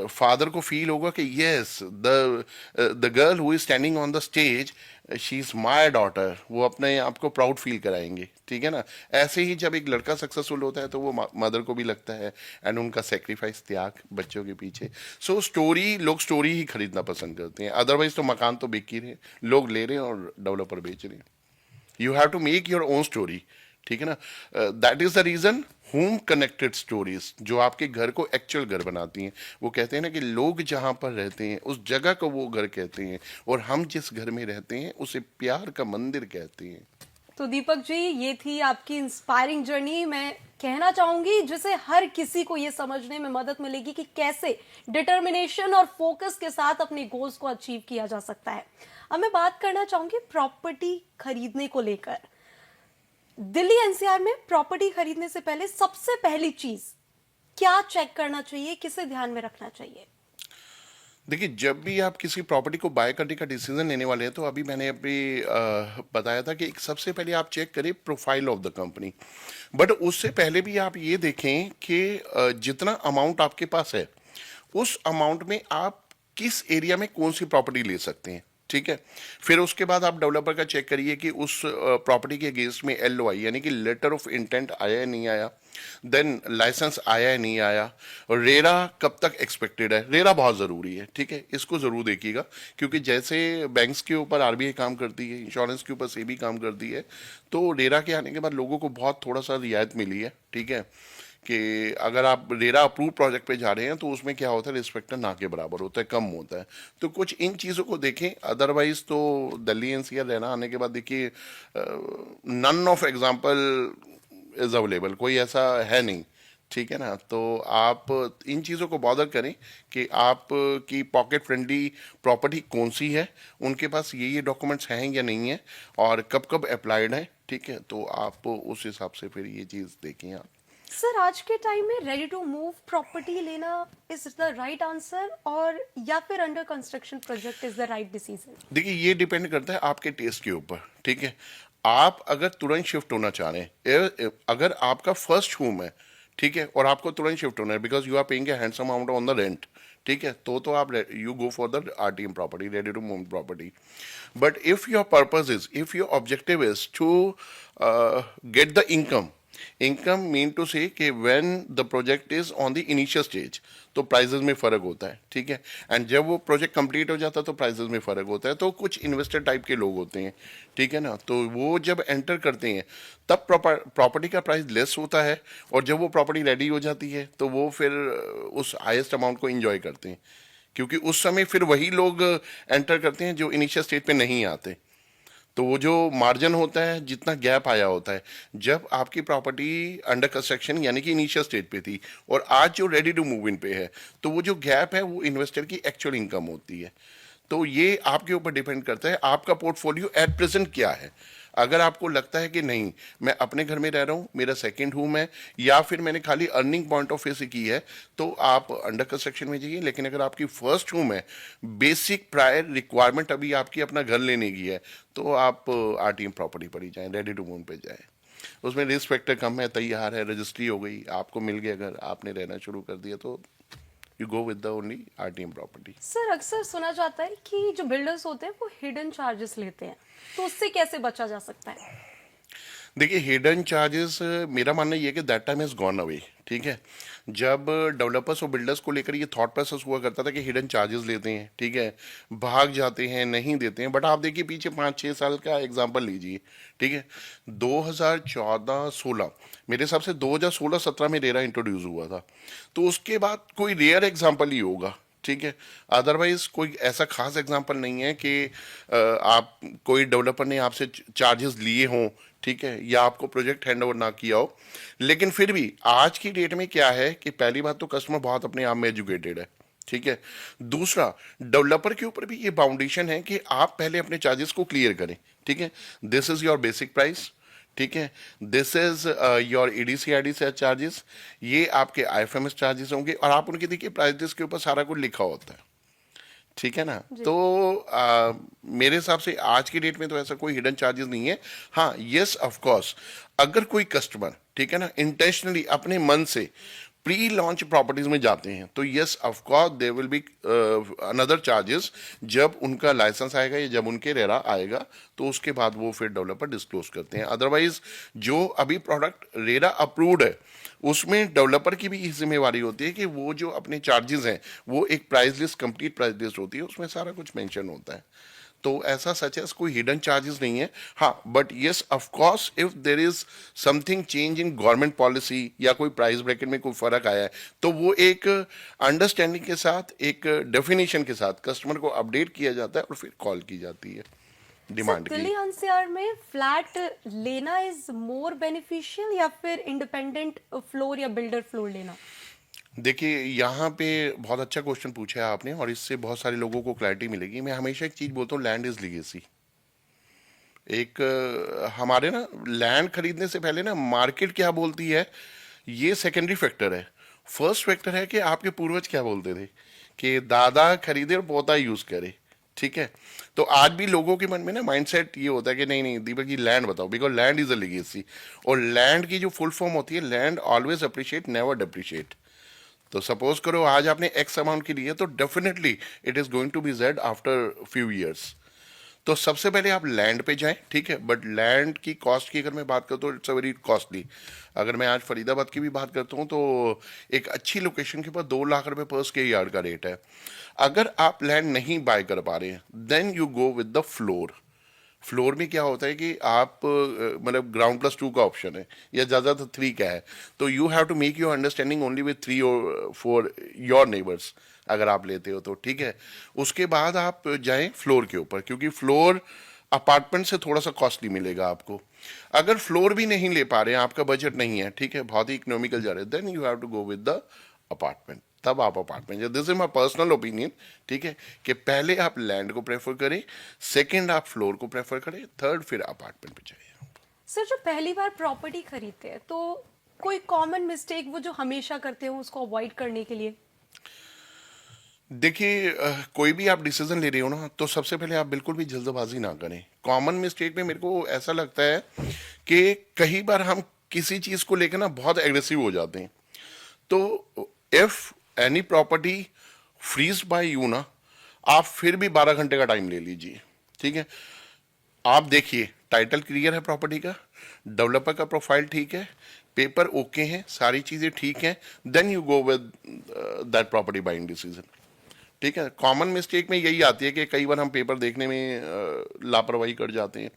Father को फील होगा कि yes the girl who is standing on the stage she is my daughter, वो अपने आप को प्राउड फील कराएंगे, ठीक है ना। ऐसे ही जब एक लड़का सक्सेसफुल होता है तो वो मदर को भी लगता है, एंड उनका सेक्रीफाइस, त्याग बच्चों के पीछे। सो स्टोरी, लोग स्टोरी ही खरीदना पसंद करते हैं, अदरवाइज तो मकान तो बिक ही रहे हैं, लोग ले रहे हैं और डेवलपर बेच रहे हैं। You have to make your own story, ठीक है ना। That is the reason home connected stories जो आपके घर को एक्चुअल घर बनाती हैं। वो कहते हैं ना कि लोग जहां पर रहते हैं उस जगह को वो घर कहते हैं, और हम जिस घर में रहते हैं उसे प्यार का मंदिर कहते हैं। तो दीपक जी, ये थी आपकी इंस्पायरिंग जर्नी। मैं कहना चाहूंगी जिसे हर किसी को ये समझने में मदद मिलेगी कि कैसे डिटर्मिनेशन और फोकस के साथ अपने गोल्स को अचीव किया जा सकता है। अब मैं बात करना चाहूंगी प्रॉपर्टी खरीदने को लेकर। दिल्ली एनसीआर में प्रॉपर्टी खरीदने से पहले सबसे पहली चीज क्या चेक करना चाहिए, किसे ध्यान में रखना चाहिए? देखिए, जब भी आप किसी प्रॉपर्टी को बाय करने का डिसीजन लेने वाले हैं तो अभी मैंने अभी बताया था कि सबसे पहले आप चेक करें profile of the company. But उससे पहले भी आप ये देखें कि जितना अमाउंट आपके पास है उस अमाउंट में आप किस एरिया में कौन सी प्रॉपर्टी ले सकते हैं। ठीक है, फिर उसके बाद आप डेवलपर का चेक करिए कि उस प्रॉपर्टी के अगेंस्ट में LOI यानी कि लेटर ऑफ इंटेंट आया या नहीं आया, देन लाइसेंस आया या नहीं आया, और रेरा कब तक एक्सपेक्टेड है। रेरा बहुत ज़रूरी है, ठीक है, इसको ज़रूर देखिएगा, क्योंकि जैसे बैंक्स के ऊपर RBI काम करती है, इंश्योरेंस के ऊपर SEBI काम करती है, तो रेरा के आने के बाद लोगों को बहुत थोड़ा सा रियायत मिली है। ठीक है, कि अगर आप रेरा अप्रूव प्रोजेक्ट पे जा रहे हैं तो उसमें क्या होता है, रिस्पेक्टर ना के बराबर होता है, कम होता है। तो कुछ इन चीज़ों को देखें, अदरवाइज तो दिल्ली NCR रहना आने के बाद देखिए none of example is available, कोई ऐसा है नहीं। ठीक है ना, तो आप इन चीज़ों को बॉदर करें कि आप की पॉकेट फ्रेंडली प्रॉपर्टी कौन सी है, उनके पास ये डॉक्यूमेंट्स हैं या नहीं है, और कब कब अप्लाइड है। ठीक है, तो आप उस हिसाब से फिर ये चीज़ देखें आप। सर, आज के टाइम में रेडी टू मूव प्रॉपर्टी लेना इज द राइट आंसर, और या फिर under construction project is the right decision? देखिए, ये डिपेंड करता है आपके टेस्ट के ऊपर। ठीक है, आप अगर तुरंत शिफ्ट होना चाह रहे हैं, अगर आपका फर्स्ट होम है, ठीक है, और आपको तुरंत शिफ्ट होना है because you are paying a handsome amount on the rent, ठीक है, तो आप you go for the RTM property, ready to move property. But if your purpose is, if your objective is to get the income, income mean to say कि when the project is on the initial stage तो prices में फ़र्क होता है। ठीक है, and जब वो प्रोजेक्ट कंप्लीट हो जाता है तो प्राइजेस में फ़र्क होता है। तो कुछ इन्वेस्टर टाइप के लोग होते हैं, ठीक है ना, तो वो जब एंटर करते हैं तब प्रॉपर्टी का प्राइस लेस होता है, और जब वो प्रॉपर्टी रेडी हो जाती है तो वो फिर उस हाईएस्ट अमाउंट को इंजॉय करते हैं, क्योंकि उस समय फिर वही लोग एंटर करते हैं जो इनिशियल स्टेज पे नहीं आते। तो वो जो मार्जिन होता है, जितना गैप आया होता है जब आपकी प्रॉपर्टी अंडर कंस्ट्रक्शन यानी कि इनिशियल स्टेज पे थी और आज जो रेडी टू मूव इन पे है, तो वो जो गैप है वो इन्वेस्टर की एक्चुअल इनकम होती है। तो ये आपके ऊपर डिपेंड करता है आपका पोर्टफोलियो एट प्रेजेंट क्या है। अगर आपको लगता है कि नहीं, मैं अपने घर में रह रहा हूँ, मेरा सेकंड होम है, या फिर मैंने खाली अर्निंग पॉइंट ऑफ व्यू से की है, तो आप अंडर कंस्ट्रक्शन में जाइए। लेकिन अगर आपकी फर्स्ट होम है, बेसिक प्रायर रिक्वायरमेंट अभी आपकी अपना घर लेने की है, तो आप RTM प्रॉपर्टी पर ही जाएं, रेडी टू मूव पे जाएं। उसमें रिस्क फैक्टर कम है, तैयार है, रजिस्ट्री हो गई, आपको मिल गया, अगर आपने रहना शुरू कर दिया तो you go with the only RTM property. Sir, अक्सर सुना जाता है कि जो बिल्डर्स होते हैं वो हिडन चार्जेस लेते हैं, तो उससे कैसे बचा जा सकता है? देखिए, हिडन चार्जेस मेरा मानना ये है कि that time has gone away. ठीक है, जब डेवलपर्स और बिल्डर्स को लेकर ये थॉट प्रोसेस हुआ करता था कि हिडन चार्जेस लेते हैं, ठीक है, भाग जाते हैं, नहीं देते हैं। बट आप देखिए पीछे 5-6 साल का एग्जांपल लीजिए, ठीक है, 2014-16, मेरे हिसाब से 2016-17 में रेरा इंट्रोड्यूस हुआ था, तो उसके बाद कोई रेयर एग्जांपल ही होगा। ठीक है, अदरवाइज कोई ऐसा खास एग्जांपल नहीं है कि आप कोई डेवलपर ने आपसे चार्जेस लिए हों, ठीक है, या आपको प्रोजेक्ट हैंड ओवर ना किया हो। लेकिन फिर भी आज की डेट में क्या है कि पहली बात तो कस्टमर बहुत अपने आप में एजुकेटेड है, ठीक है। दूसरा, डेवलपर के ऊपर भी ये बाउंडेशन है कि आप पहले अपने चार्जेस को क्लियर करें, ठीक है। This is your basic price, ठीक है, this is your EDC charges, ये आपके IFMS चार्जेस होंगे, और आप उनके देखिए प्राइस लिस्ट के ऊपर सारा कुछ लिखा होता है, ठीक है ना। तो मेरे हिसाब से आज की डेट में तो ऐसा कोई हिडन चार्जेस नहीं है। हाँ, यस ऑफ कोर्स, अगर कोई कस्टमर, ठीक है ना, इंटेंशनली अपने मन से प्री लॉन्च प्रॉपर्टीज में जाते हैं तो yes of course there will be another charges. जब उनका लाइसेंस आएगा या जब उनके रेरा आएगा तो उसके बाद वो फिर डेवलपर डिस्क्लोज करते हैं। अदरवाइज जो अभी प्रोडक्ट रेरा अप्रूव्ड है उसमें डेवलपर की भी ये जिम्मेवारी होती है कि वो जो अपने चार्जेस हैं वो एक price list, complete price list होती है, उसमें सारा कुछ मेंशन होता है। तो ऐसा सच है, कोई हिडन चार्जेस नहीं है। हाँ, but yes of course if there is something change in government policy या कोई प्राइस ब्रैकेट में कोई फर्क आया है तो वो एक अंडरस्टैंडिंग के साथ, एक डेफिनेशन के साथ कस्टमर को अपडेट किया जाता है और फिर कॉल की जाती है डिमांड की। दिल्ली NCR में फ्लैट लेना इज मोर बेनिफिशियल या फिर इंडिपेंडेंट फ्लोर या बिल्डर फ्लोर लेना? देखिए, यहाँ पे बहुत अच्छा क्वेश्चन पूछा है आपने और इससे बहुत सारे लोगों को क्लैरिटी मिलेगी। मैं हमेशा एक चीज़ बोलता हूँ, लैंड इज लीगेसी। एक हमारे ना लैंड खरीदने से पहले ना मार्केट क्या बोलती है ये सेकेंडरी फैक्टर है। फर्स्ट फैक्टर है कि आपके पूर्वज क्या बोलते थे कि दादा खरीदे और पोता यूज करे, ठीक है। तो आज भी लोगों के मन में ना माइंडसेट ये होता है कि नहीं नहीं दीपक जी लैंड बताओ, because land is a legacy. और लैंड की जो फुल फॉर्म होती है, land always appreciate never depreciate. तो सपोज करो आज आपने एक्स अमाउंट की ली है, तो definitely it is going to be Z after few years. तो सबसे पहले आप लैंड पे जाएं, ठीक है। बट लैंड की कॉस्ट की अगर मैं बात करता हूँ, इट्स अ वेरी कॉस्टली। अगर मैं आज फरीदाबाद की भी बात करता हूँ तो एक अच्छी लोकेशन के पास 2 लाख रुपए पर स्क्वायर यार्ड का रेट है। अगर आप लैंड नहीं बाय कर पा रहे हैं, then you go with the floor. Floor में क्या होता है कि आप मतलब ग्राउंड प्लस 2 का ऑप्शन है, या ज़्यादा तो 3 का है। तो you have to make your understanding only with 3 और 4 योर नेबर्स, अगर आप लेते हो तो, ठीक है। उसके बाद आप जाएं फ्लोर के ऊपर, क्योंकि फ्लोर अपार्टमेंट से थोड़ा सा कॉस्टली मिलेगा आपको। अगर फ्लोर भी नहीं ले पा रहे हैं, आपका बजट नहीं है, ठीक है, बहुत ही इकोनॉमिकल जा रहे हैं, then you have to go with the apartment. तब आप apartment, this is my personal opinion, ठीक है, कि पहले आप लैंड को प्रेफर करें, सेकंड आप फ्लोर को प्रेफर करें, थर्ड फिर अपार्टमेंट पे जाइए। सर जो पहली बार प्रॉपर्टी खरीदते हैं तो कोई कॉमन मिस्टेक वो जो हमेशा करते हो उसको अवॉइड करने के लिए? देखिए कोई भी आप डिसीजन ले रहे हो ना, तो सबसे पहले आप बिल्कुल भी जल्दबाजी ना करें। कॉमन मिस्टेक में मेरे को ऐसा लगता है कि कई बार हम किसी चीज को लेकर ना बहुत एग्रेसिव हो जाते हैं। तो if any property freeze by you ना, आप फिर भी 12 घंटे का टाइम ले लीजिए, ठीक है। आप देखिए टाइटल क्लियर है प्रॉपर्टी का, डेवलपर का प्रोफाइल ठीक है, पेपर ओके हैं, सारी चीजें ठीक हैं, then you go with that property buying decision, ठीक है। कॉमन मिस्टेक में यही आती है कि कई बार हम पेपर देखने में लापरवाही कर जाते हैं,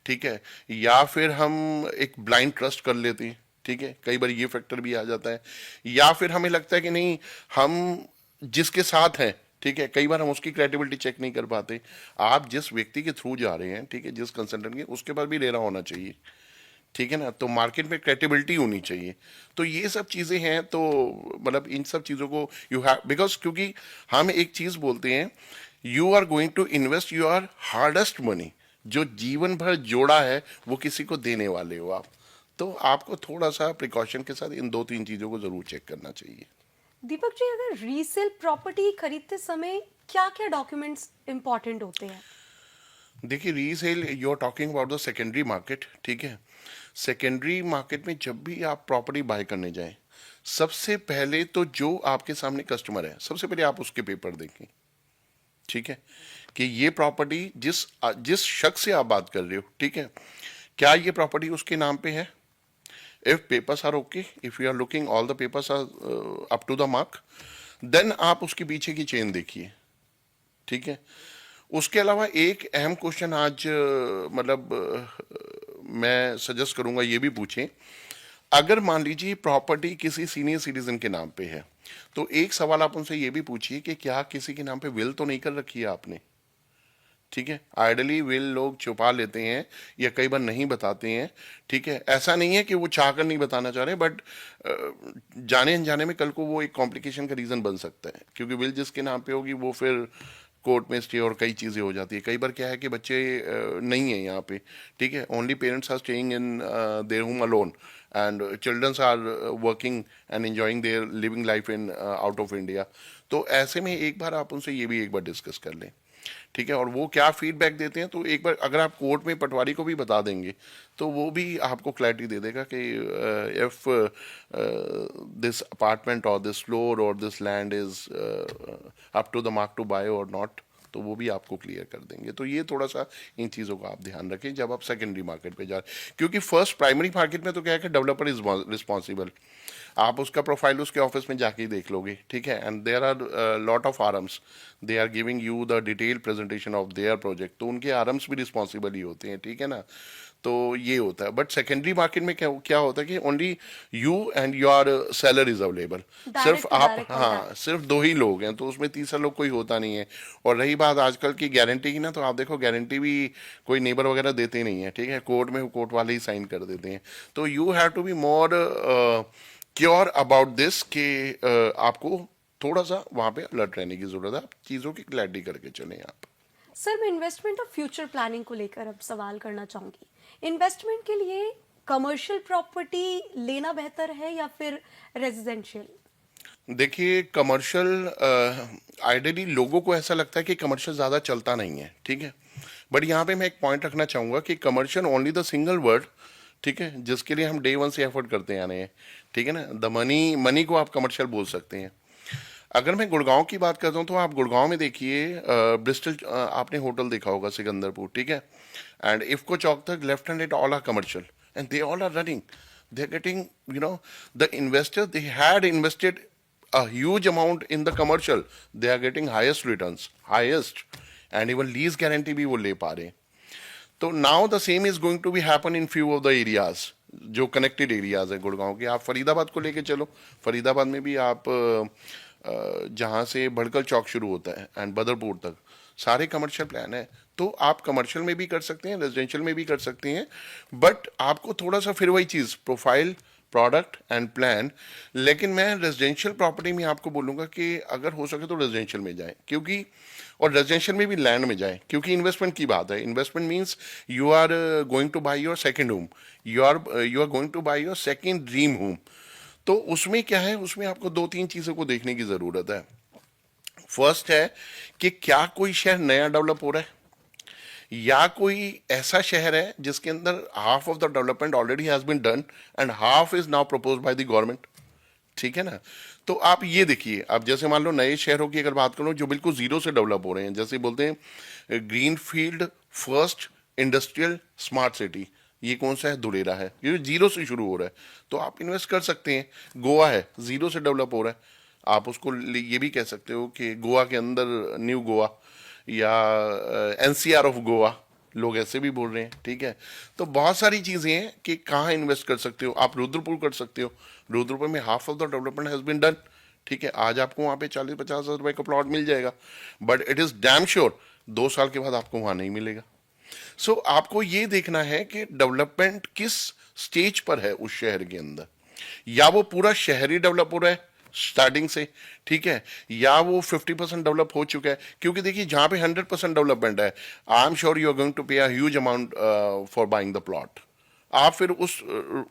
ठीक है, या फिर हम एक ब्लाइंड ट्रस्ट कर लेते हैं, ठीक है, कई बार ये फैक्टर भी आ जाता है। या फिर हमें लगता है कि नहीं, हम जिसके साथ हैं, ठीक है, कई बार हम उसकी क्रेडिबिलिटी चेक नहीं कर पाते। आप जिस व्यक्ति के थ्रू जा रहे हैं, ठीक है, जिस कंसल्टेंट के, उसके पास भी रेरा होना चाहिए, ठीक है ना। तो मार्केट में क्रेडिबिलिटी होनी चाहिए। तो ये सब चीज़ें हैं, तो मतलब इन सब चीज़ों को यू हैव, बिकॉज क्योंकि हम एक चीज़ बोलते हैं, you are going to invest your hardest money, जो जीवन भर जोड़ा है वो किसी को देने वाले हो आप। तो आपको थोड़ा सा प्रिकॉशन के साथ इन 2-3 चीज़ों को ज़रूर चेक करना चाहिए। दीपक जी अगर रीसेल प्रॉपर्टी खरीदते समय क्या क्या डॉक्यूमेंट्स इंपॉर्टेंट होते हैं? देखिए resale you are talking about the secondary market, ठीक है। सेकेंडरी मार्केट में जब भी आप प्रॉपर्टी बाय करने जाएं, सबसे पहले तो जो आपके सामने कस्टमर है, सबसे पहले आप उसके पेपर देखें, ठीक है, कि ये प्रॉपर्टी जिस जिस शख्स से आप बात कर रहे हो, ठीक है, क्या ये प्रॉपर्टी उसके नाम पे है। If papers are okay, if you are looking all the papers are up to the mark, then आप उसके पीछे की चेन देखिए, ठीक है। उसके अलावा एक अहम क्वेश्चन आज मतलब मैं सजेस्ट करूंगा ये भी पूछें। अगर मान लीजिए प्रॉपर्टी किसी सीनियर सिटीजन के नाम पे है, तो एक सवाल आप उनसे ये भी पूछिए कि क्या किसी के नाम पे विल तो नहीं कर रखी है आपने, ठीक है। आइडली विल लोग छुपा लेते हैं या कई बार नहीं बताते हैं, ठीक है। ऐसा नहीं है कि वो चाहकर नहीं बताना चाह रहे, बट जाने अनजाने में कल को वो एक कॉम्प्लिकेशन का रीजन बन सकता है, क्योंकि विल जिसके नाम पे होगी वो फिर कोर्ट में स्टे और कई चीज़ें हो जाती है। कई बार क्या है कि बच्चे नहीं है यहाँ पे, ठीक है, only parents are staying in their home alone and childrens are working and enjoying their living life in out of India. तो ऐसे में एक बार आप उनसे ये भी एक बार डिस्कस कर लें, ठीक है। और वो क्या फीडबैक देते हैं, तो एक बार अगर आप कोर्ट में पटवारी को भी बता देंगे, तो वो भी आपको क्लैरिटी दे देगा कि if this apartment or this floor or this land is up to the mark to buy or not, तो वो भी आपको क्लियर कर देंगे। तो ये थोड़ा सा इन चीज़ों का आप ध्यान रखें जब आप सेकेंडरी मार्केट पे जा रहे हैं, क्योंकि फर्स्ट प्राइमरी मार्केट में तो क्या है कि डेवलपर इज रिस्पॉन्सिबल। आप उसका प्रोफाइल उसके ऑफिस में जाके ही देख लोगे, ठीक है, and there are lot of arms, they are giving you the detail presentation of their project, तो उनके आरम्स भी रिस्पॉन्सिबल ही होते हैं, ठीक है ना। तो ये होता है। बट सेकेंडरी मार्केट में क्या क्या होता है कि only you and your seller is available, सिर्फ आप, हाँ, सिर्फ 2 ही लोग हैं, तो उसमें तीसरा लोग कोई होता नहीं है। और रही बात आजकल की गारंटी की ना, तो आप देखो गारंटी भी कोई नेबर वगैरह देते नहीं है, ठीक है, कोर्ट में कोर्ट वाले ही साइन कर देते हैं। तो you have to be more cure about this कि आपको थोड़ा सा वहां पे अलर्ट रहने की जरूरत है, आप चीज़ों की क्लैरिटी करके चलें आप। सर मैं इन्वेस्टमेंट और फ्यूचर प्लानिंग को लेकर अब सवाल करना चाहूंगी। इन्वेस्टमेंट के लिए कमर्शियल प्रॉपर्टी लेना बेहतर है या फिर रेजिडेंशियल? देखिए कमर्शियल आइडियली लोगों को ऐसा लगता है कि कमर्शियल ज़्यादा चलता नहीं है, ठीक है। बट यहाँ पे मैं एक पॉइंट रखना चाहूँगा कि commercial only the single word, ठीक है, जिसके लिए हम डे वन से एफर्ट करते आ रहे हैं, ठीक है ना। द मनी, मनी को आप कमर्शियल बोल सकते हैं। अगर मैं गुड़गांव की बात करता हूँ तो आप गुड़गांव में देखिए, ब्रिस्टल आपने होटल देखा होगा सिकंदरपुर, ठीक है, एंड इफ्को चौक तक left hand it all are commercial and they all are running, they are getting, you know, the investor they had invested a huge amount in the commercial, they are getting highest returns, highest, and even lease guarantee भी वो ले पा रहे हैं। तो now the same is going to be happen in few of the areas जो connected areas है गुड़गांव के। आप फरीदाबाद को लेके चलो, फरीदाबाद में भी आप जहाँ से भड़कल चौक शुरू होता है एंड बदरपुर तक सारे कमर्शियल प्लान है। तो आप कमर्शियल में भी कर सकते हैं, रेजिडेंशियल में भी कर सकते हैं, बट आपको थोड़ा सा फिर वही चीज़ प्रोफाइल, प्रोडक्ट एंड प्लान। लेकिन मैं रेजिडेंशियल प्रॉपर्टी में आपको बोलूँगा कि अगर हो सके तो रेजिडेंशियल में जाएं, क्योंकि और रेजिडेंशियल में भी लैंड में जाएं, क्योंकि इन्वेस्टमेंट की बात है। Investment means you are going to buy your second home, you are going to buy your second dream home. तो उसमें क्या है, उसमें आपको दो तीन चीज़ों को देखने की ज़रूरत है। फर्स्ट है कि क्या कोई शहर नया डेवलप हो रहा है, या कोई ऐसा शहर है जिसके अंदर half of the development already has been done and half is now propose by the government, ठीक है ना। तो आप ये देखिए, आप जैसे मान लो नए शहरों की अगर बात करो जो बिल्कुल जीरो से डेवलप हो रहे हैं, जैसे बोलते हैं green field first industrial smart city, ये कौन सा है, धुलेरा है, ये जीरो से शुरू हो रहा है। तो आप इन्वेस्ट कर सकते हैं। गोवा है, जीरो से डेवलप हो रहा है, आप उसको ये भी कह सकते हो कि गोवा के अंदर न्यू गोवा या एनसीआर ऑफ गोवा, लोग ऐसे भी बोल रहे हैं, ठीक है। तो बहुत सारी चीज़ें हैं कि कहाँ इन्वेस्ट कर सकते हो। आप रुद्रपुर कर सकते हो, रुद्रपुर में half of the development has been done, ठीक है। आज आपको वहाँ पे 40-50 हज़ार रुपए का प्लॉट मिल जाएगा, but it is damn sure 2 साल के बाद आपको वहाँ नहीं मिलेगा। सो आपको ये देखना है कि डेवलपमेंट किस स्टेज पर है उस शहर के अंदर, या वो पूरा शहर ही डेवलप हो रहा है स्टार्टिंग से, ठीक है, या वो 50% डेवलप हो चुका है। क्योंकि देखिए जहां पे 100% डेवलपमेंट है, I am sure you are going to pay a huge amount for buying the plot. आप फिर उस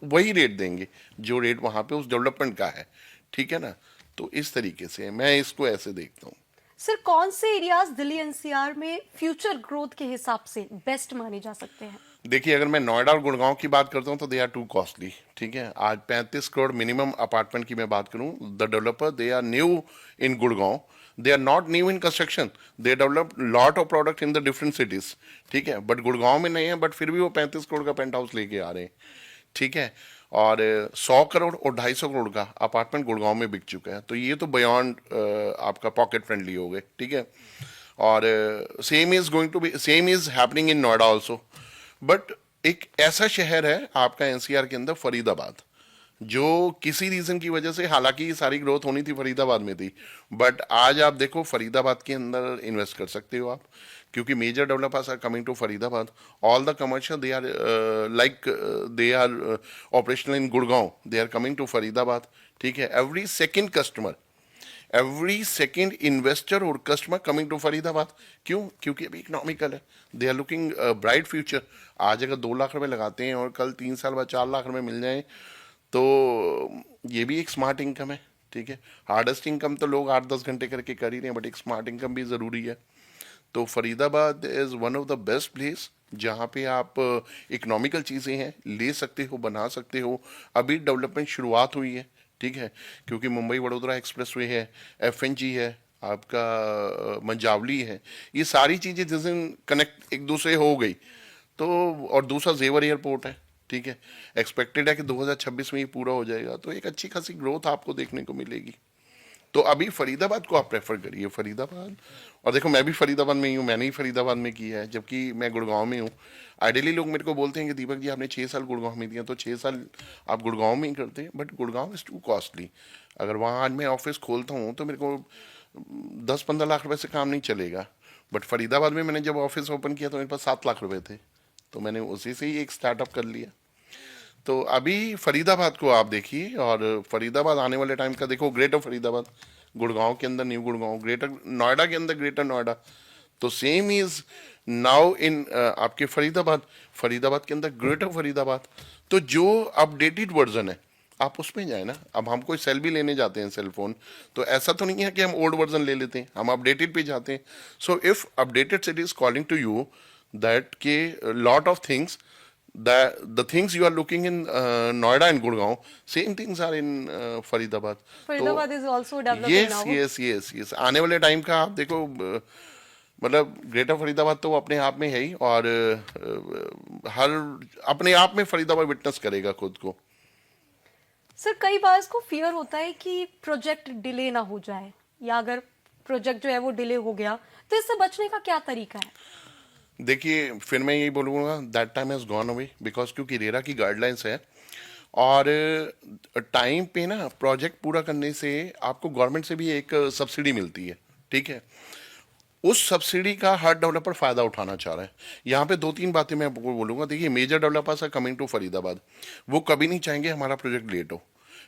वही रेट देंगे जो रेट वहां पे उस डेवलपमेंट का है, ठीक है ना। तो इस तरीके से मैं इसको ऐसे देखता हूँ। सर कौन से एरियाज दिल्ली एनसीआर में फ्यूचर ग्रोथ के हिसाब से बेस्ट माने जा सकते हैं? देखिए अगर मैं नोएडा और गुड़गांव की बात करता हूँ तो दे आर टू कॉस्टली, ठीक है। आज 35 करोड़ मिनिमम अपार्टमेंट की मैं बात करूँ, the developer they are new in Gurgaon, they are not new in construction, they develop lot of product in the different cities, ठीक है। बट गुड़गांव में नहीं है, बट फिर भी वो 35 करोड़ का पेंट हाउस लेके आ रहे हैं, ठीक है। और 100 करोड़ और 250 करोड़ का अपार्टमेंट गुड़गांव में बिक चुका है। तो ये तो बियॉन्ड आपका पॉकेट फ्रेंडली हो गए, ठीक है। और same is going to be, same is happening in Noida also. But एक ऐसा शहर है आपका एनसीआर के अंदर, फरीदाबाद, जो किसी रीजन की वजह से, हालांकि सारी ग्रोथ होनी थी फरीदाबाद में थी, बट आज आप देखो फरीदाबाद के अंदर इन्वेस्ट कर सकते हो आप, क्योंकि major developers are coming to Faridabad. All the commercial they are like they are operational in Gurgaon, they are coming to Faridabad, ठीक है। एवरी सेकेंड इन्वेस्टर और कस्टमर कमिंग टू फरीदाबाद। क्यों? क्योंकि अभी इकोनॉमिकल है, they are looking bright future. आज अगर 2 लाख रुपए लगाते हैं और कल 3 साल बाद 4 लाख रुपए मिल जाए, तो ये भी एक स्मार्ट इनकम है, ठीक है। हार्डेस्ट इनकम तो लोग 8-10 घंटे करके कर ही रहे हैं, बट एक स्मार्ट इनकम भी ज़रूरी है। तो Faridabad is one of the best place जहाँ पे आप इकोनॉमिकल चीज़ें हैं ले सकते हो, बना सकते हो। अभी डेवलपमेंट शुरुआत हुई है, ठीक है, क्योंकि मुंबई वडोदरा एक्सप्रेसवे है, एफएनजी है, आपका मंजावली है, ये सारी चीज़ें जिस दिन कनेक्ट एक दूसरे हो गई तो, और दूसरा जेवर एयरपोर्ट है, ठीक है। एक्सपेक्टेड है कि 2026 में ये पूरा हो जाएगा, तो एक अच्छी खासी ग्रोथ आपको देखने को मिलेगी। तो अभी फरीदाबाद को आप प्रेफर करिए, फरीदाबाद। और देखो मैं भी फरीदाबाद में ही हूँ, मैंने ही फरीदाबाद में किया है, जबकि मैं गुड़गांव में हूँ। आइडियली लोग मेरे को बोलते हैं कि दीपक जी आपने 6 साल गुड़गांव में दिया, तो 6 साल आप गुड़गांव में ही करते हैं, but Gurgaon is to costly. अगर वहाँ आज मैं ऑफिस खोलता हूँ तो मेरे को 10-15 लाख रुपए से काम नहीं चलेगा। बट फरीदाबाद में मैंने जब ऑफिस ओपन किया तो मेरे पास 7 लाख रुपए थे, तो मैंने उसी से ही एक स्टार्टअप कर लिया। तो अभी फरीदाबाद को आप देखिए, और फरीदाबाद आने वाले टाइम का देखो, ग्रेटर फरीदाबाद, गुड़गांव के अंदर न्यू गुड़गांव, ग्रेटर नोएडा के अंदर ग्रेटर नोएडा, तो सेम इज नाउ इन आपके फरीदाबाद, फरीदाबाद के अंदर ग्रेटर फरीदाबाद। तो जो अपडेटेड वर्जन है आप उसमें जाए ना। अब हम कोई सेल भी लेने जाते हैं सेल फोन, तो ऐसा तो नहीं है कि हम ओल्ड वर्जन ले लेते हैं, हम अपडेटेड पे जाते हैं। So if updated city is calling to you that के lot of things, the things you are looking in Noida and Gurgaon, same things are in Faridabad. तो Faridabad is also developing yes now. Yes yes yes, आने वाले time का आप देखो, मतलब greater Faridabad तो अपने आप में है ही, और हर अपने आप में फरीदाबाद विटनेस करेगा खुद को। सर कई बार इसको फियर होता है कि प्रोजेक्ट डिले ना हो जाए, या अगर प्रोजेक्ट जो है वो डिले हो गया तो इससे बचने का क्या तरीका है? देखिए, फिर मैं यही बोलूँगा, that time has gone away, because क्योंकि रेरा की गाइडलाइंस है, और टाइम पे ना प्रोजेक्ट पूरा करने से आपको गवर्नमेंट से भी एक सब्सिडी मिलती है, ठीक है। उस सब्सिडी का हर डेवलपर फायदा उठाना चाह रहा है। यहाँ पे दो तीन बातें मैं आपको बोलूँगा। देखिए, major developers are coming to Faridabad, वो कभी नहीं चाहेंगे हमारा प्रोजेक्ट लेट हो,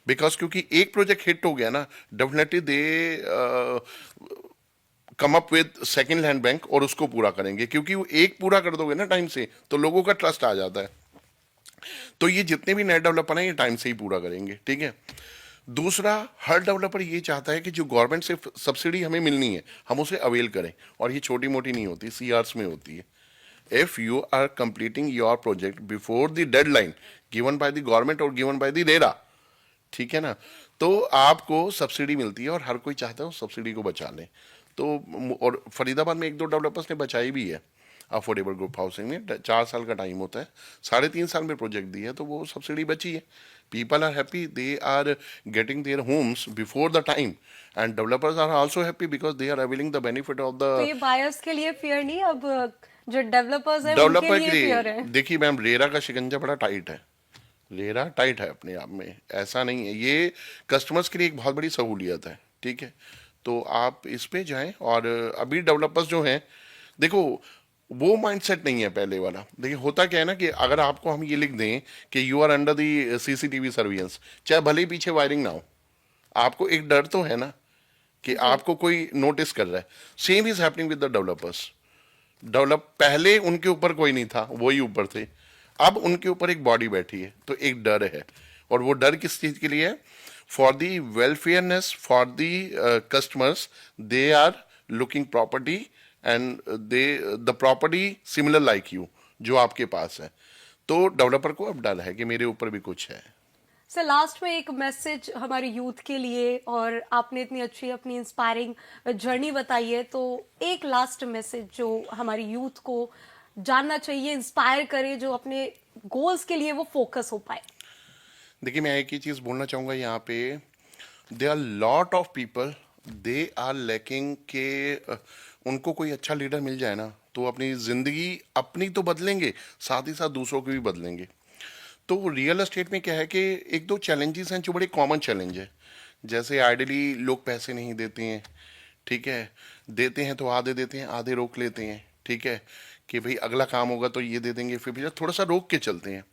बिकॉज क्योंकि एक प्रोजेक्ट हिट हो गया ना, definitely they come up with second hand bank और उसको पूरा करेंगे, क्योंकि वो एक पूरा कर दोगे ना टाइम से तो लोगों का ट्रस्ट आ जाता है। तो ये जितने भी नए डेवलपर हैं ये टाइम से ही पूरा करेंगे, ठीक है। दूसरा, हर डेवलपर ये चाहता है कि जो गवर्नमेंट से सब्सिडी हमें मिलनी है हम उसे अवेल करें, और ये छोटी मोटी नहीं होती, सीआर्स में होती है। If you are completing your project before the deadline given by the government or given by the RERA, ठीक है ना, तो आपको सब्सिडी मिलती है, और हर कोई चाहता है उस सब्सिडी को बचा लें। तो और फरीदाबाद में एक दो डेवलपर्स ने बचाई भी है अफोर्डेबल ग्रुप हाउसिंग में। 4 साल का टाइम होता है, 3.5 साल में प्रोजेक्ट दी है, तो वो सब्सिडी बची है। People are happy, they are getting their homes before the time, and developers are also happy because they are availing the benefit of तो द ये बायर्स के लिए फियर नहीं, अब जो डेवलपर्स हैं उनके डेवलपर लिए के फियर लिए। है। देखिए मैम, रेरा का शिकंजा बड़ा टाइट है, रेरा टाइट है अपने आप में, ऐसा नहीं है। ये कस्टमर्स के लिए एक बहुत बड़ी सहूलियत है, ठीक है। तो आप इस पे जाएं, और अभी डेवलपर्स जो हैं, देखो वो माइंडसेट नहीं है पहले वाला। देखिए होता क्या है ना, कि अगर आपको हम ये लिख दें कि you are under the CCTV surveillance, चाहे भले ही पीछे वायरिंग ना हो, आपको एक डर तो है ना कि आपको कोई नोटिस कर रहा है। Same is happening with the developers. पहले उनके ऊपर कोई नहीं था, वही ऊपर थे, अब उनके ऊपर एक बॉडी बैठी है, तो एक डर है। और वो डर किस चीज के लिए है? For the welfareness, for the customers, they are looking property, and they the property similar like you, जो आपके पास है। तो डेवलपर को अब डर है कि मेरे ऊपर भी कुछ है। सर लास्ट में एक मैसेज हमारे यूथ के लिए, और आपने इतनी अच्छी अपनी इंस्पायरिंग जर्नी बताई है, तो एक लास्ट मैसेज जो हमारी यूथ को जानना चाहिए, इंस्पायर करे, जो अपने गोल्स के लिए वो फोकस हो पाए। देखिए, मैं एक ही चीज बोलना चाहूंगा यहाँ पे, they are lot of people, they are lacking के उनको कोई अच्छा लीडर मिल जाए ना, तो अपनी जिंदगी अपनी तो बदलेंगे, साथ ही साथ दूसरों की भी बदलेंगे। तो रियल एस्टेट में क्या है कि एक दो चैलेंजेस हैं जो बड़े कॉमन चैलेंज है। जैसे आइडियली लोग पैसे नहीं देते हैं, ठीक है, देते हैं तो आधे देते हैं, आधे रोक लेते हैं, ठीक है, कि भाई अगला काम होगा तो ये दे देंगे, फिर भी थोड़ा सा रोक के चलते हैं।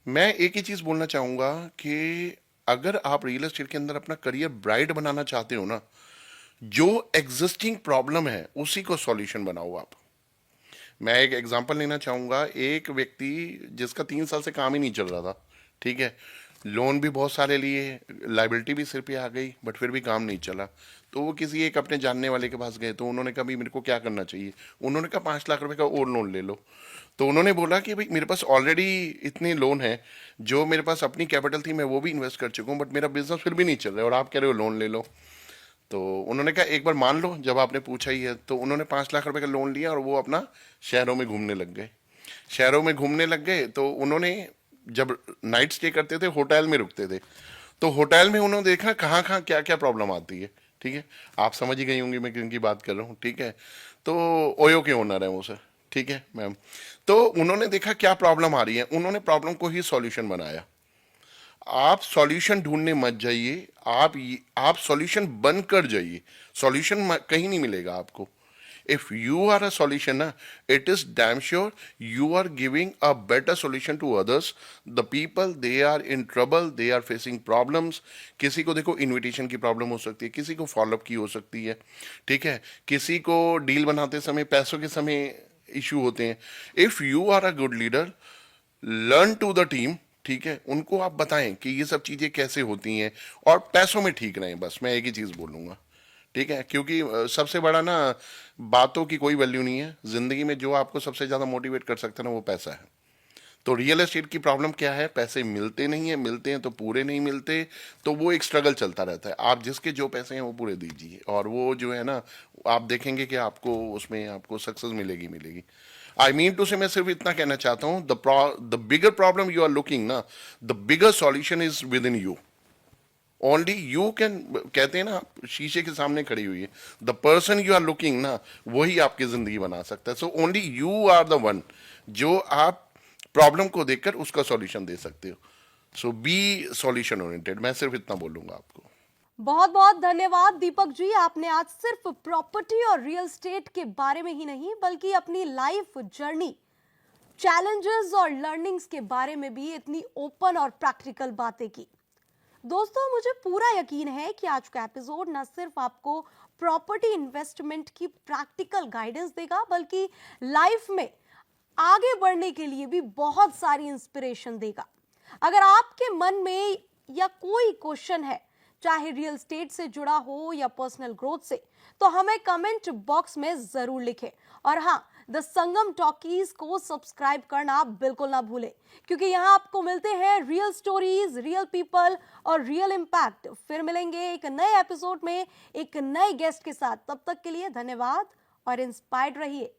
मैं एक ही चीज बोलना चाहूंगा कि अगर आप रियल एस्टेट के अंदर अपना करियर ब्राइट बनाना चाहते हो ना, जो एग्जिस्टिंग प्रॉब्लम है उसी को सॉल्यूशन बनाओ आप। मैं एक एग्जांपल लेना चाहूंगा। एक व्यक्ति जिसका 3 साल से काम ही नहीं चल रहा था, ठीक है, लोन भी बहुत सारे लिए, लाइबिलिटी भी सिर पे आ गई, बट फिर भी काम नहीं चला। तो वो किसी एक अपने जानने वाले के पास गए, तो उन्होंने कहा भाई मेरे को क्या करना चाहिए। उन्होंने कहा 5 लाख रुपए का और लोन ले लो। तो उन्होंने बोला कि भाई मेरे पास ऑलरेडी इतने लोन हैं, जो मेरे पास अपनी कैपिटल थी मैं वो भी इन्वेस्ट कर चुका हूँ, बट मेरा बिजनेस फिर भी नहीं चल रहा है, और आप कह रहे हो लोन ले लो। तो उन्होंने कहा एक बार मान लो, जब आपने पूछा ही है। तो उन्होंने 5 लाख रुपए का लोन लिया, और वो अपना शहरों में घूमने लग गए। शहरों में घूमने लग गए, तो उन्होंने जब नाइट स्टे करते थे होटल में रुकते थे, तो होटल में उन्होंने देखा कहाँ कहाँ क्या क्या प्रॉब्लम आती है, ठीक है। आप समझ ही गई होंगी मैं किन की बात कर रहा हूँ, ठीक है। तो ओयो के ओनर है वो सर, ठीक है मैम। तो उन्होंने देखा क्या प्रॉब्लम आ रही है, उन्होंने प्रॉब्लम को ही सॉल्यूशन बनाया। आप सॉल्यूशन ढूंढने मत जाइए, आप सॉल्यूशन बनकर जाइए। सॉल्यूशन कहीं नहीं मिलेगा आपको। If you are a solution ना, it is damn sure you are giving a better solution to others. The people they are in trouble, they are facing problems. किसी को देखो इनविटेशन की प्रॉब्लम हो सकती है, किसी को फॉलोअप की हो सकती है, ठीक है, किसी को डील बनाते समय पैसों के समय इशू होते हैं। If you are a good leader, learn to the team, ठीक है, उनको आप बताएं कि ये सब चीज़ें कैसे होती हैं, और पैसों में ठीक रहें, बस मैं एक ही चीज़ बोलूँगा। ठीक है, क्योंकि सबसे बड़ा ना, बातों की कोई वैल्यू नहीं है ज़िंदगी में। जो आपको सबसे ज़्यादा मोटिवेट कर सकता है ना, वो पैसा है। तो रियल एस्टेट की प्रॉब्लम क्या है, पैसे मिलते नहीं है, मिलते हैं तो पूरे नहीं मिलते, तो वो एक स्ट्रगल चलता रहता है। आप जिसके जो पैसे हैं वो पूरे दीजिए, और वो जो है ना, आप देखेंगे कि आपको उसमें आपको सक्सेस मिलेगी मिलेगी। आई मीन टू से, मैं सिर्फ इतना कहना चाहता हूँ, the bigger problem you are looking ना, the bigger solution is within you. Only you can, कहते हैं ना, शीशे के सामने खड़ी हुई है, the person you are looking ना, वही आपकी जिंदगी बना सकता है। So only you are the one जो आप प्रॉब्लम को देखकर उसका सॉल्यूशन दे सकते हो। सो बी सॉल्यूशन ओरिएंटेड, मैं सिर्फ इतना बोलूंगा आपको। बहुत बहुत धन्यवाद दीपक जी, आपने आज सिर्फ प्रॉपर्टी और रियल एस्टेट के बारे में ही नहीं बल्कि अपनी लाइफ जर्नी, चैलेंजेस और लर्निंग्स के बारे में भी इतनी ओपन और प्रैक्टिकल बातें की। दोस्तों, मुझे पूरा यकीन है कि आज का एपिसोड न सिर्फ आपको प्रॉपर्टी इन्वेस्टमेंट की प्रैक्टिकल गाइडेंस देगा बल्कि लाइफ में आगे बढ़ने के लिए भी बहुत सारी इंस्पिरेशन देगा। अगर आपके मन में या कोई क्वेश्चन है, चाहे रियल एस्टेट से जुड़ा हो या पर्सनल ग्रोथ से, तो हमें कमेंट बॉक्स में जरूर लिखें। और हाँ, द संगम टॉकीज को सब्सक्राइब करना बिल्कुल ना भूलें, क्योंकि यहाँ आपको मिलते हैं रियल स्टोरीज, रियल पीपल और रियल इम्पैक्ट। फिर मिलेंगे एक नए एपिसोड में एक नए गेस्ट के साथ। तब तक के लिए धन्यवाद और इंस्पायर्ड रहिए।